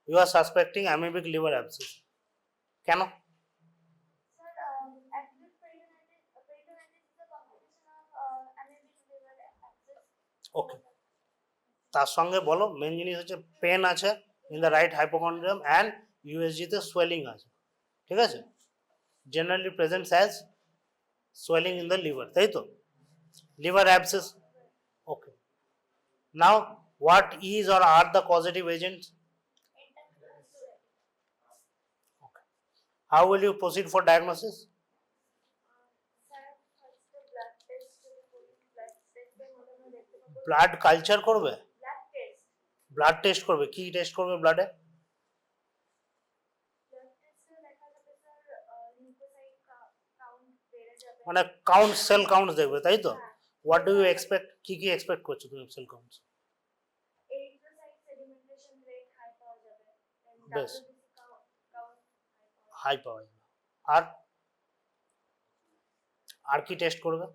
You are suspecting amoebic liver abscess. কেন? ওকে, তার সঙ্গে বলো মেন জিনিস হচ্ছে পেন আছে in the right hypochondrium and ইউএসজিতে সোয়েলিং আছে। ঠিক আছে? Generally presents as swelling in the liver, তাই তো? Liver abscess. Okay, now what is or are the causative agents? How will you proceed for diagnosis? Blood culture করবে, blood test করবে। কি test করবে ব্লাডে? মানে কাউন্ট, সেল কাউন্ট দেখবে, তাই তো? What do you expect? কি কি এক্সপেক্ট করছো তুমি সেল কাউন্টস? বেশ, হাই পাওয়া যাবে। আর আর কি টেস্ট করবে?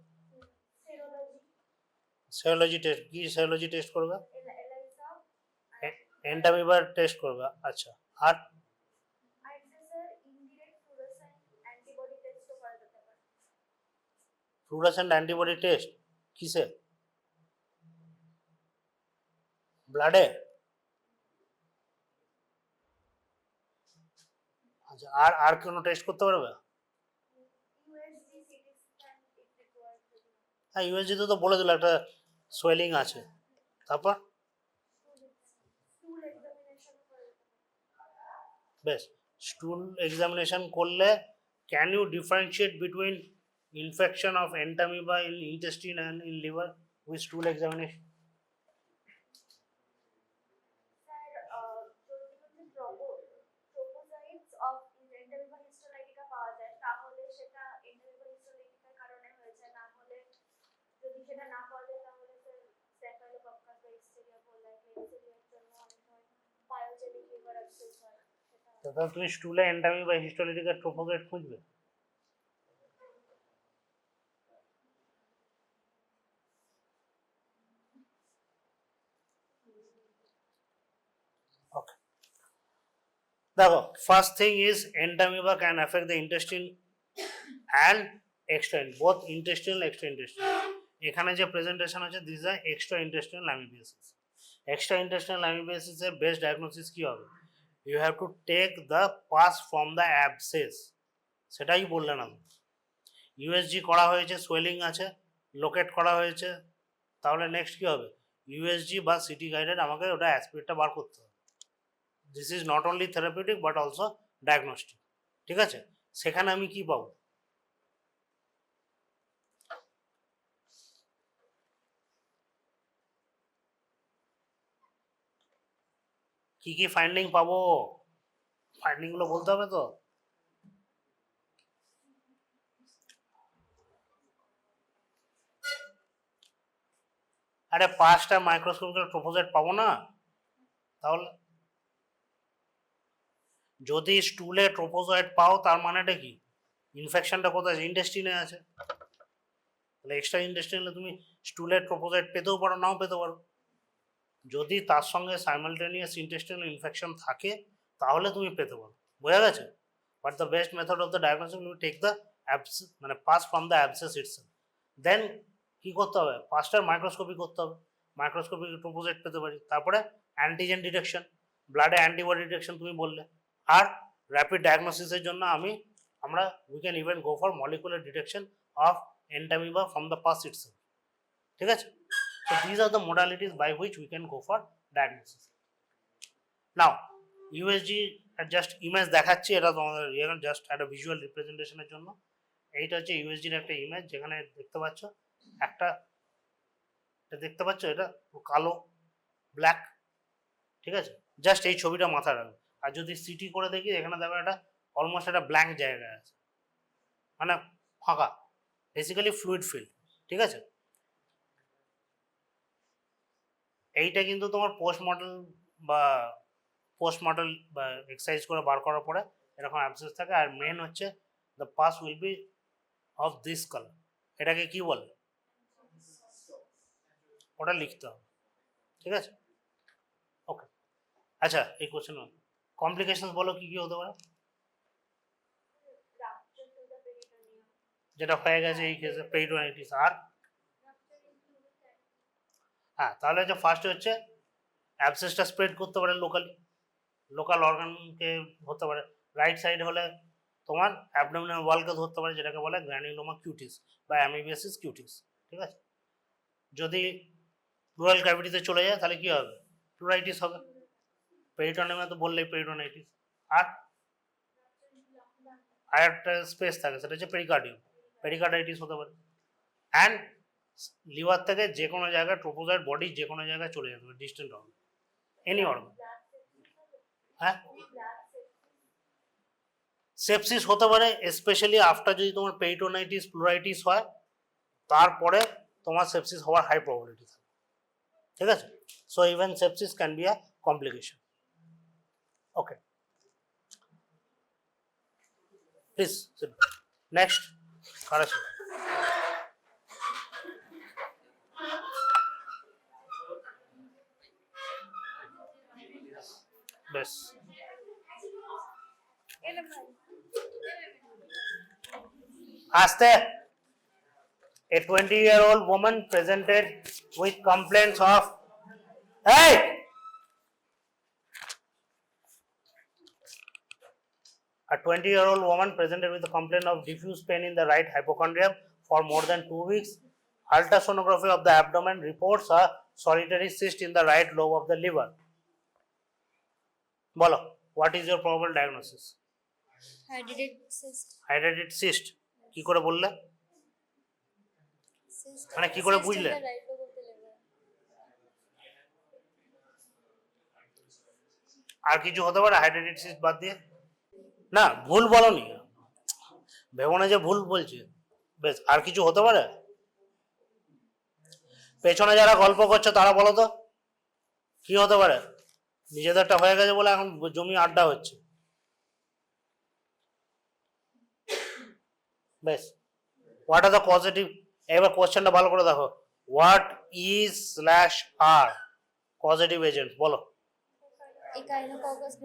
Serology test. কি সেরোলজি টেস্ট করবে? এন্টামিবার টেস্ট করবে। আচ্ছা, আর ফ্লুরোসেন্ট অ্যান্টিবডি টেস্ট কিসে? ব্লাডে? আচ্ছা, আর আর কোনো টেস্ট করতে পারবে? হ্যাঁ, ইউএসজি তো বলে দিল একটা সোয়েলিং আছে। তারপর বেশ, স্টুল এক্সামিনেশন করলে can you differentiate between infection of entamoeba in intestine and in liver with stool examination? তাহলে তুমি স্টুলে এন্টামিবা হিস্টোলিটিকা ট্রোফোসাইট খুঁজবে। Okay. দেখো, first thing is entamoeba can affect the intestine and extra, both intestinal extra intestinal. এখানে যে presentation আছে this is extra intestinal amoebiasis. Extra intestinal amoebiasis এর best diagnosis কি হবে? You have to take the pus from the abscess, সেটাই বললেন আমি। USG করা হয়েছে, সোয়েলিং আছে, লোকেট করা হয়েছে, তাহলে নেক্সট কি হবে? ইউএসজি বা সিটি গাইডেড আমাকে ওটা অ্যাসপেক্টটা বার করতে হবে। This is not only therapeutic but also diagnostic. ঠিক আছে? সেখানে আমি কি পাবো? কি কি ফাইন্ডিং পাবো? ফাইন্ডিং গুলো বলতে হবে তো। আরে 5টা মাইক্রোস্কোপিক্যাল ট্রোপোজয়েট পাবো না? তাহলে যদি স্টুলে ট্রোপোজয়েট পাও তার মানেটা কি? ইনফেকশনটা কোথায় আছে? ইন্টেস্টিনে আছে। তাহলে এক্সট্রা ইন্টেস্টিনে তুমি স্টুলের ট্রোপোজয়েট পেতেও পারো, নাও পেতে পারো। যদি তার সঙ্গে সাইমালটেনিয়াস ইন্টেস্টিনাল ইনফেকশন থাকে তাহলে তুমি পেতে পারো। বোঝা গেছে? But the best method of the diagnosis will take the abscess, মানে pus from the abscess itself. Then কি করতে হবে? ফার্স্টার মাইক্রোস্কোপি করতে হবে, মাইক্রোস্কোপিক ট্রোপোজয়েট পেতে পারি। তারপরে অ্যান্টিজেন ডিটেকশন, ব্লাডে অ্যান্টিবডি ডিটেকশন তুমি বললে। আর র্যাপিড ডায়াগনোসিসের জন্য আমরা we can even go for molecular detection of Entamoeba from the pass itself. ঠিক আছে? So these are the modalities by which we can go for diagnosis. Now USG just image দেখাচ্ছি, এটা তোমাদের just একটা visual রিপ্রেজেন্টেশনের জন্য। এইটা হচ্ছে ইউএসজির একটা ইমেজ, যেখানে দেখতে পাচ্ছ একটা, এটা দেখতে পাচ্ছ, এটা কালো ব্ল্যাক। ঠিক আছে? জাস্ট এই ছবিটা মাথায় রাখবে। আর যদি সিটি করে দেখি, এখানে দেখো একটা অলমোস্ট একটা ব্ল্যাঙ্ক জায়গা আছে, মানে ফাঁকা, বেসিক্যালি ফ্লুইড ফিল্ড। ঠিক আছে? এইটা কিন্তু তোমার পোস্টমর্টল বা এক্সারসাইজ করে বার করার পরে এরকম অ্যাবসেস থাকে। আর মেন হচ্ছে the pass will be of this colour. এটাকে কি বলে? ওটা লিখতে হবে। ঠিক আছে? ওকে, আচ্ছা এই কোশ্চেন কমপ্লিকেশনস বলো কি কি হতে পারে? যেটা হয়ে গেছে এই কেসে পেরিটোনাইটিস। আর হ্যাঁ, তাহলে হচ্ছে ফার্স্ট হচ্ছে অ্যাবসেসটা স্প্রেড করতে পারে লোকাল অর্গানকে ধরতে পারে। রাইট সাইড হলে তোমার অ্যাবডোমিনাল ওয়ালকে ধরতে পারে, যেটাকে বলে গ্র্যানুলোমা কিউটিস বা অ্যামিবিয়াসিস কিউটিস। ঠিক আছে? যদি প্লুরাল ক্যাভিটিতে চলে যায় তাহলে কি হবে? প্লুরাইটিস হবে। পেরিটোনিয়ামে তো বললেই পেরিটোনাইটিস। আর একটা স্পেস থাকে, সেটা হচ্ছে পেরিকার্ডাইটিস হতে পারে। অ্যান্ড লিভার থেকে যে কোনো জায়গায় ট্রোপোজয়েড বডি যে কোনো জায়গায় চলে যেতে পারে, ডিস্টেন্ট অর্গান, এনি অর্গান। হ্যাঁ, সেপসিস হতে পারে, স্পেশালি আফটার যদি তোমার পেরিটোনাইটিস প্লুরাইটিস হয়, তারপরে তোমার সেপসিস হওয়ার হাই প্রবাবিলিটি থাকে। ঠিক আছে? So even sepsis can be a complication. Okay, please next correction. বেশ, আস্তে। A 20-year-old woman presented with complaints of, hey, a 20-year-old woman presented with a complaint of diffuse pain in the right hypochondrium for more than 2 weeks. Ultrasonography of the abdomen reports a solitary cyst in the right lobe of the liver. Bolo, what is your probable diagnosis? Hydrated cyst. Hydrated cyst. কি করে বললে? মানে কি করে বুঝলে? আর কিছু হতে পারে হাইড্রেটেড সিস্ট বাদ দিয়ে? না, ভুল বলনি, ভেবো না যে ভুল বলছি। বেশ, আর কিছু হতে পারে? পেছনে যারা গল্প করছে তারা বলো তো কি হতে পারে? নিজেদেরটা হয়ে গেছে বলে এখন জমি আড্ডা হচ্ছে। বেশ, হোয়াট আর দ্য পজিটিভ, এবার কোশ্চেনটা ভালো করে দেখো। হোয়াট ইজ স্ল্যাশ আর পজিটিভ এজেন্ট? বলো। Echinococcus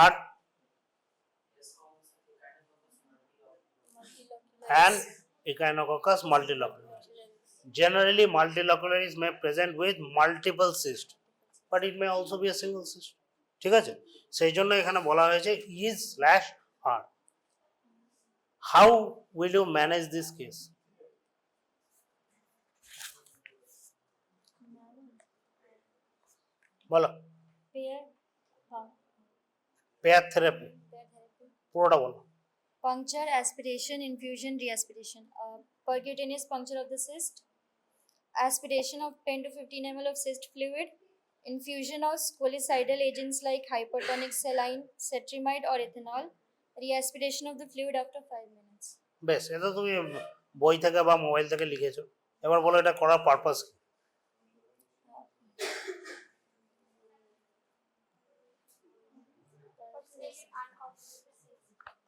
আর and Echinococcus multilocularis. Generally, multilocularis may present with multiple cysts, but it may also be a single cyst. ঠিক আছে? সেই জন্য এখানে বলা হয়েছে is slash are. How will you manage this case? বলো। পেয়ার থেরাপি পুরোটা বলো। Puncture, aspiration, infusion, reaspiration. Percutaneous puncture of the cyst. Aspiration of 10 to 15 ml of cyst fluid. Infusion of squalicidal agents like hypertonic saline, cetrimide or ethanol. Reaspiration of the fluid after 5 minutes. বেশ, এটা তুমি বই থেকে বা mobile থেকে লিখেছো, এবার বলো এটা করার পারপাস কি?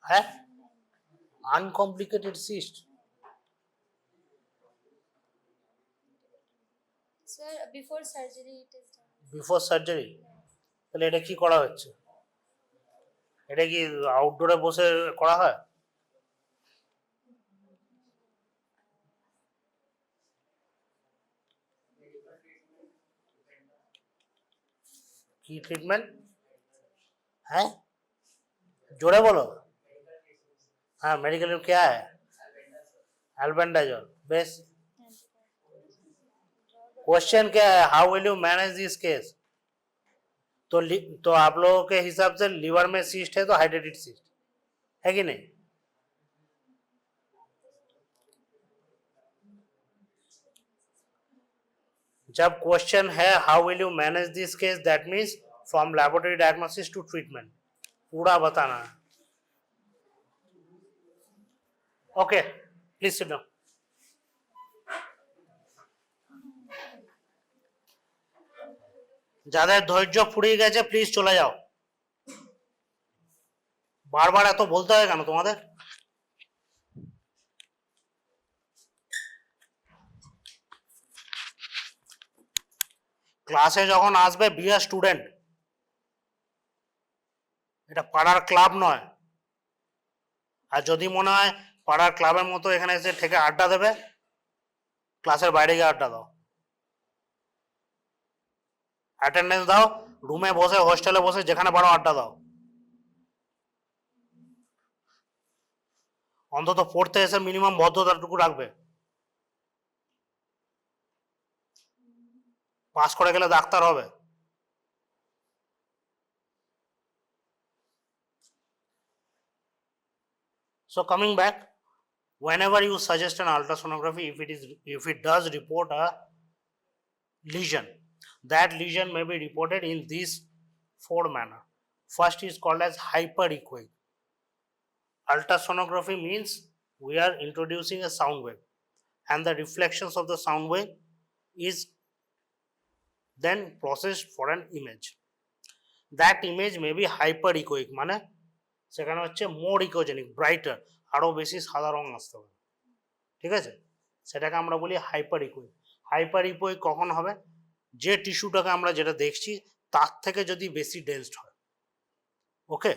হ্যাঁ, uncomplicated cyst. Sir, before surgery it is done. Before surgery, তাহলে এটা কি করা হচ্ছে? এটা কি আউটডোরে বসে করা হয়? কি ট্রিটমেন্ট? হ্যাঁ, जोड़े बोलो। हाँ, मेडिकल क्या है? एल्बेंडाजोल। बेस क्वेश्चन क्या है? How will you manage this case? तो आप लोगों के हिसाब से लीवर में सिस्ट है तो हाइड्रेटेड सिस्ट है कि नहीं? जब क्वेश्चन है how will you manage this case, that means from laboratory diagnosis to treatment पूरा बताना है। Okay, please sit down. যাদের ধৈর্য ফুরিয়ে গেছে প্লিজ চলে যাও। বারবার এত বলতে হয় কেন তোমাদের? ক্লাসে যখন আসবে বি আ স্টুডেন্ট, এটা পাড়ার ক্লাব নয়। আর যদি মনে হয় পাড়ার ক্লাবের মতো এখানে এসে থেকে আড্ডা দেবে, ক্লাসের বাইরে গিয়ে আড্ডা দাও, অ্যাটেন্ডেন্স দাও, রুমে বসে হোস্টেলে বসে যেখানে পারো আড্ডা দাও। অন্তত পড়তে এসে মিনিমাম ভদ্রতাটুকু রাখবে। পাস করে গেলে ডাক্তার হবে। So coming back, whenever you suggest an ultrasonography, if it does report a lesion, that lesion may be reported in this four manner. First is called as hyperechoic. Ultrasonography means we are introducing a sound wave, and the reflections of the sound wave is then processed for an image. That image may be hyperechoic, মানে সেখানে হচ্ছে মোর echogenic, brighter, আরো বেশি সাদা রং আসতে পারে, ঠিক আছে? সেটাকে আমরা বলি হাইপার ইকোইক। হাইপার ইকোইক কখন হবে? যে টিস্যুটাকে আমরা যেটা দেখছি তার থেকে যদি বেশি ডেন্সড হয়। Okay,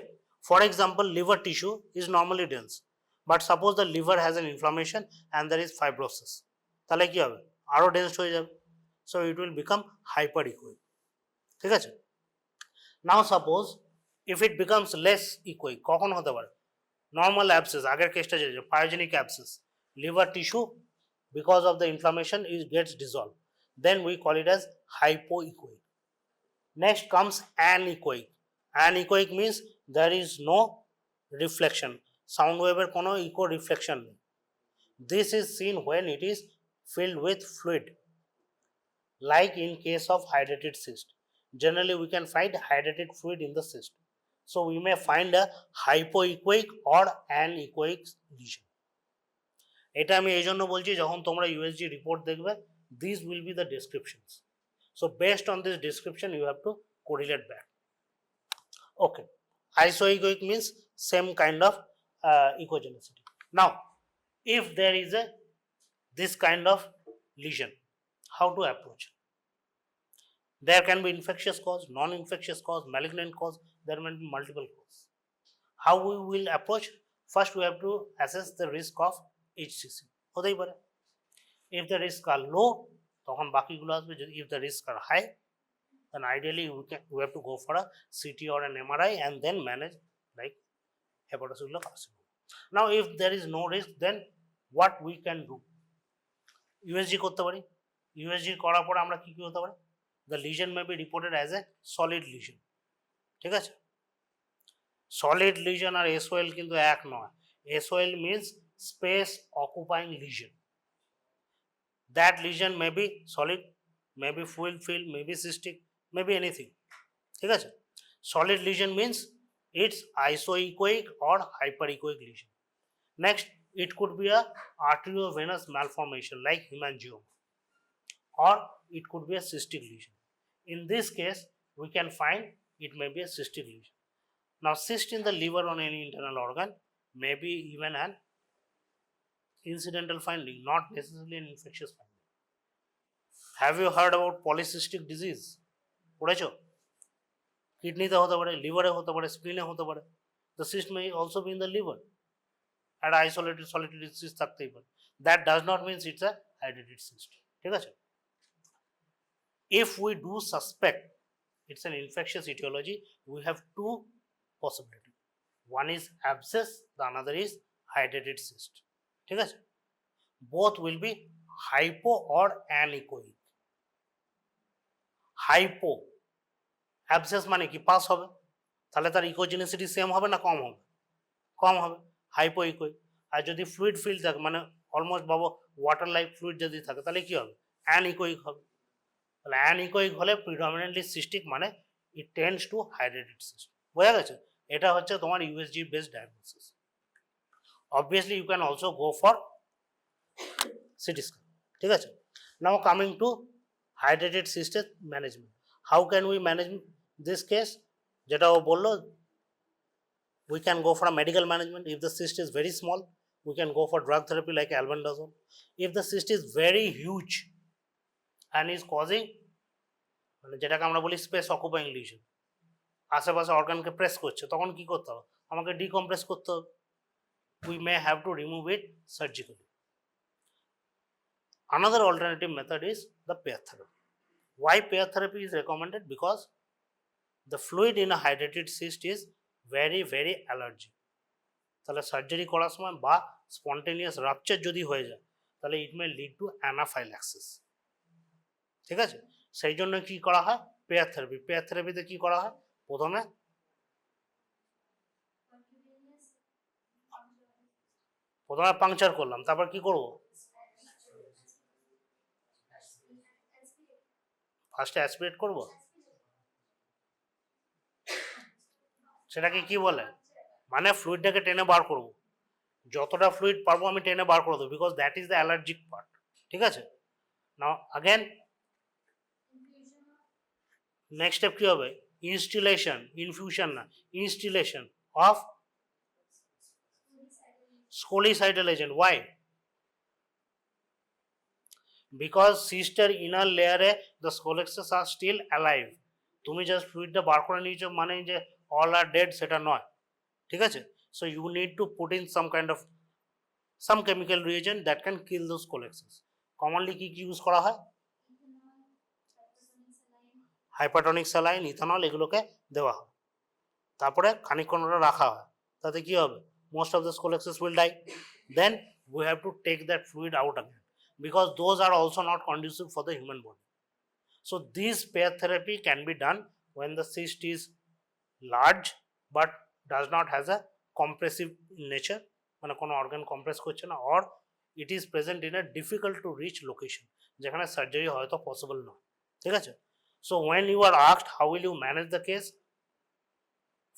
for example liver tissue is normally dense, but suppose the liver has an inflammation and there is fibrosis, তাহলে কি হবে? আরো ডেন্সড হয়ে যাবে। So it will become hyperechoic, ঠিক আছে? Now suppose if it becomes less echoic, কখন হতে পারে? নর্মাল অ্যাবসেস, আগের কেসটা যে pyogenic abscess, liver tissue because of the inflammation it gets dissolved, then we call it as hypoechoic. Next comes anechoic. Anechoic means there is no reflection, sound wave এর কোনো echo reflection নেই। This is seen when it is filled with fluid, like in case of hydrated cyst. Generally we can find hydrated fluid in the cyst, so we may find a hypoechoic or anechoic lesion. এটা আমি এই জন্য বলছি, যখন তোমরা USG report দেখবে, these will be the descriptions, so based on this description you have to correlate back. Okay, isoechoic means same kind of echogenicity. Now if there is a this kind of lesion, how to approach? There can be infectious cause, non-infectious cause, malignant cause, there may be multiple causes. How we will approach? First we have to assess the risk of HCC. হতেই পারে। If the risks are low, তখন বাকিগুলো আসবে। If the risks are high, then ideally we have to go for a CT or an MRI and then manage like hepatocellular carcinoma. Now if there is no risk, then what we can do? USG করতে পারি। USG করার পর আমরা কি হতে পারে? The lesion may be reported as a solid lesion, ঠিক আছে? Solid lesion আর SOL কিন্তু এক নয়। SOL means space occupying lesion. That lesion may be solid, may be fluid filled, may be cystic, may be anything, ঠিক আছে? Solid lesion means it's isoechoic or hyperechoic lesion. Next It could be a arteriovenous malformation like hemangioma, or it could be a cystic lesion. In this case, we can find it may be a cystic lesion. Now, cyst in the liver on any internal organ may be even an incidental finding, not necessarily an infectious finding. Have you heard about polycystic disease? পড়েছো? কিডনিতে হতে পারে, লিভারে হতে পারে, স্প্লিনে হতে পারে। The cyst may also be in the liver. একটা isolated solitary cyst থাকতেই পারে। That does not mean it's a hydrated cyst. ঠিক আছে? If we do suspect it's an infectious etiology, we have two possibilities. One is abscess, the another is hydrated cyst. ঠিক আছে? Both will be hypo or anechoic. Hypo, abscess মানে কি pass হবে, তাহলে তার echogenicity same হবে না কম হবে? কম হবে, হাইপো ইকোইক। আর যদি ফ্লুইড ফিল থাকে মানে অলমোস্ট ভাবো ওয়াটার লাইক ফ্লুইড যদি থাকে তাহলে কি হবে? অ্যানইকোইক হবে। তাহলে অ্যানইকোইক হলে প্রিডমিনেন্টলি সিস্টিক মানে ইট টেন্ডস টু হাইড্রেটেড সিস্ট। বোঝা গেছে? এটা হচ্ছে তোমার USG based diagnosis. Obviously you can also go for CT scan. ঠিক আছে? নাও কামিং টু হাইড্রেটেড সিস্টের management. How can we manage this case? যেটা ও বললো, we can go for a medical management. If the cyst is very small, we can go for drug therapy like albendazole. If the cyst is very huge and is causing মানে যেটাকে আমরা বলি space occupying lesion, আশেপাশে অর্গানকে press করছে, তখন কি করতে হবে? আমাকে ডিকম্প্রেস করতে হবে। We may have to remove it surgically. Another alternative method is the pair therapy. Why pair therapy is recommended? Because the fluid in a hydrated cyst is very very allergic. তাহলে surgery করার সময় বা spontaneous rupture যদি হয়ে যায় তাহলে ইট may lead to anaphylaxis. ঠিক আছে? সেই জন্য কি করা হয়? Pair therapy. পেয়ার থেরাপিতে কি করা হয়? প্রথমে পাংচার করলাম, তারপর কি করব? ফার্স্টে অ্যাসপিরেট করব। সেটাকে কি বলে? মানে ফ্লুইডটাকে টেনে বার করব, যতটা ফ্লুইড পারবো আমি টেনে বার করে দেবো, because that is the allergic part. ঠিক আছে? নাও আগেন নেক্সট স্টেপ কি হবে? ইনস্টিলেশন, ইনফিউশন না, instillation of scolicidal agent. Why? Because সিস্টের ইনার লেয়ারে the scolexes are still alive. তুমি জাস্ট ফ্লুইডটা বার করে নিয়েছো মানে যে all are dead সেটা নয়। ঠিক আছে? So you need to put in some kind of some chemical reagent that can kill those colexes. Commonly কি ইউজ করা হয়? হাইপারটনিক স্যালাইন, ইথানল, এগুলোকে দেওয়া হয়। তারপরে খানিকক্ষণ ওটা রাখা হয়, তাতে কি হবে? Most of the colexes will die. Then we have to take that fluid out again because those are also not conducive for the human body. So this pair therapy can be done when the cyst is large but does not has a compressive nature, মানে কোনো organ compress করছে না, or it is present in a difficult to reach location যেখানে surgery হয়তো possible নয়। ঠিক আছে? So when you are asked how will you manage the case,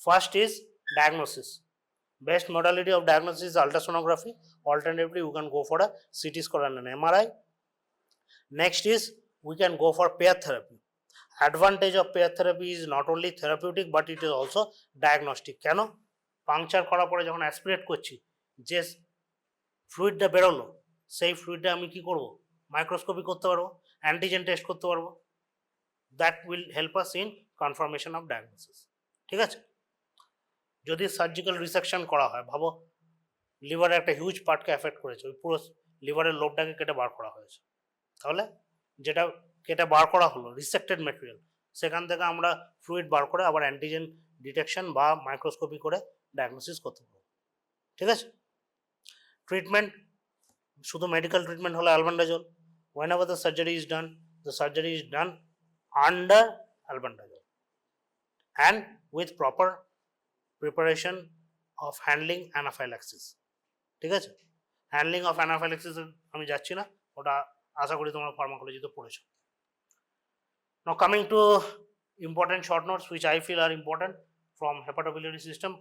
first is diagnosis. Best modality of diagnosis is ultrasonography. Alternatively you can go for a CT scan and an MRI. Next is we can go for pair therapy. Advantage of pair therapy is not only therapeutic but it is also diagnostic. কেন? Puncture করার পরে যখন aspirate করছি, যে ফ্লুইডটা বেরোলো সেই ফ্লুইডটা আমি কি করব? মাইক্রোস্কোপি করতে পারবো, অ্যান্টিজেন টেস্ট করতে পারবো। That will help us in confirmation of diagnosis. ঠিক আছে? যদি সার্জিক্যাল রিসেকশন করা হয়, ভাবো লিভারের একটা হিউজ পার্টকে এফেক্ট করেছে, ওই পুরো লিভারের লোবটাকে কেটে বার করা হয়েছে, তাহলে যেটা কেটে বার করা হলো রিসেক্টেড ম্যাটেরিয়াল, সেখান থেকে আমরা ফ্লুইড বার করে আবার অ্যান্টিজেন ডিটেকশন বা মাইক্রোস্কোপি করে ডায়াগনোসিস করতে পারবো। ঠিক আছে? ট্রিটমেন্ট শুধু মেডিকেল ট্রিটমেন্ট হলো albendazole. whenever the surgery is done under albendazole and with proper preparation of handling anaphylaxis. ঠিক আছে? হ্যান্ডলিং অফ অ্যানাফাইলাক্সিস আমি যাচ্ছি না, ওটা আশা করি তোমরা ফার্মাকোলজিতে পড়েছো। Now coming to important short notes which I feel are important from hepatobiliary system,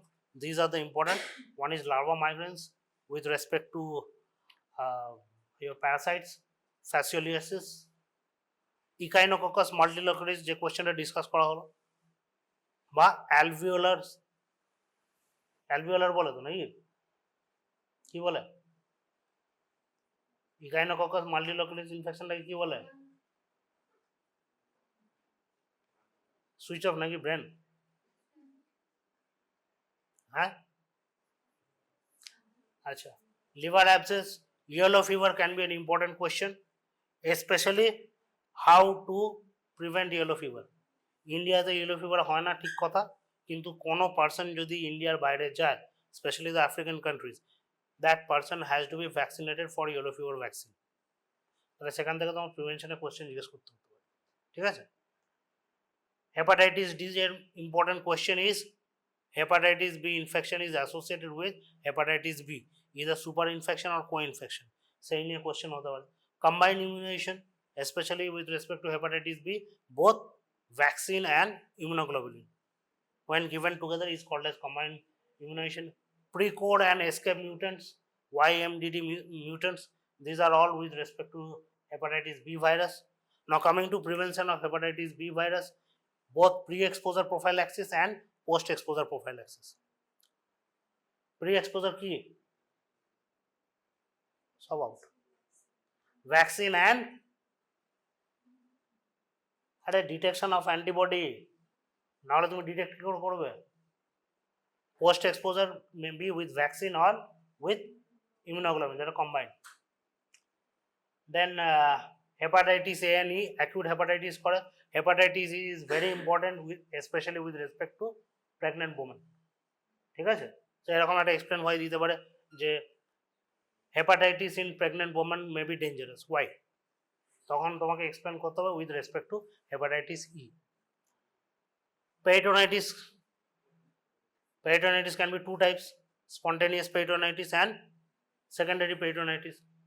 these are the important. One is larva migrans, with respect to your parasites, fascioliasis, Echinococcus multilocaris যে কোশ্চেনটা discuss করা হলো, বা alveolar বলে তো নাকি, কি বলে? Echinococcus multilocaris ইনফেকশনটাকে কি বলে? সুইচ অফ নাকি ব্রেন? হ্যাঁ, আচ্ছা। Liver abscess, yellow fever can be an important question, especially how to prevent yellow fever. ইন্ডিয়াতে ইয়েলো ফিভার হয় না ঠিক কথা, কিন্তু কোনো পার্সন যদি ইন্ডিয়ার বাইরে যায়, specially the African countries, that person has to be vaccinated for yellow fever vaccine. তাহলে সেখান থেকে তোমার প্রিভেনশনের কোশ্চেন জিজ্ঞেস করতে হতে পারে, ঠিক আছে? হেপাটাইটিস ডি এর important question is hepatitis B infection is associated with hepatitis B, either super infection or co-infection. সেই নিয়ে কোশ্চেন হতে পারে। Combined immunization, especially with respect to hepatitis B, both vaccine and immunoglobulin, when given together, is called as combined immunization. Pre-code and escape mutants, YMDD mutants, these are all with respect to hepatitis B virus. Now coming to prevention of hepatitis B virus, both pre-exposure prophylaxis and post-exposure prophylaxis. Pre-exposure কি? সব out. Vaccine and detection of antibody, নাহলে তুমি detect কি করে করবে? Post exposure may be with vaccine or with immunoglobin, that are combined. Then hepatitis A and E, acute hepatitis করে। Hepatitis E is very important with, especially with respect to pregnant women, ঠিক আছে? তো এরকম একটা explain হয়ে দিতে পারে যে hepatitis in pregnant women may be dangerous, why? তখন তোমাকে এক্সপ্লেন করতে হবে with respect to hepatitis E. Peritonitis can be two types, spontaneous peritonitis and secondary peritonitis.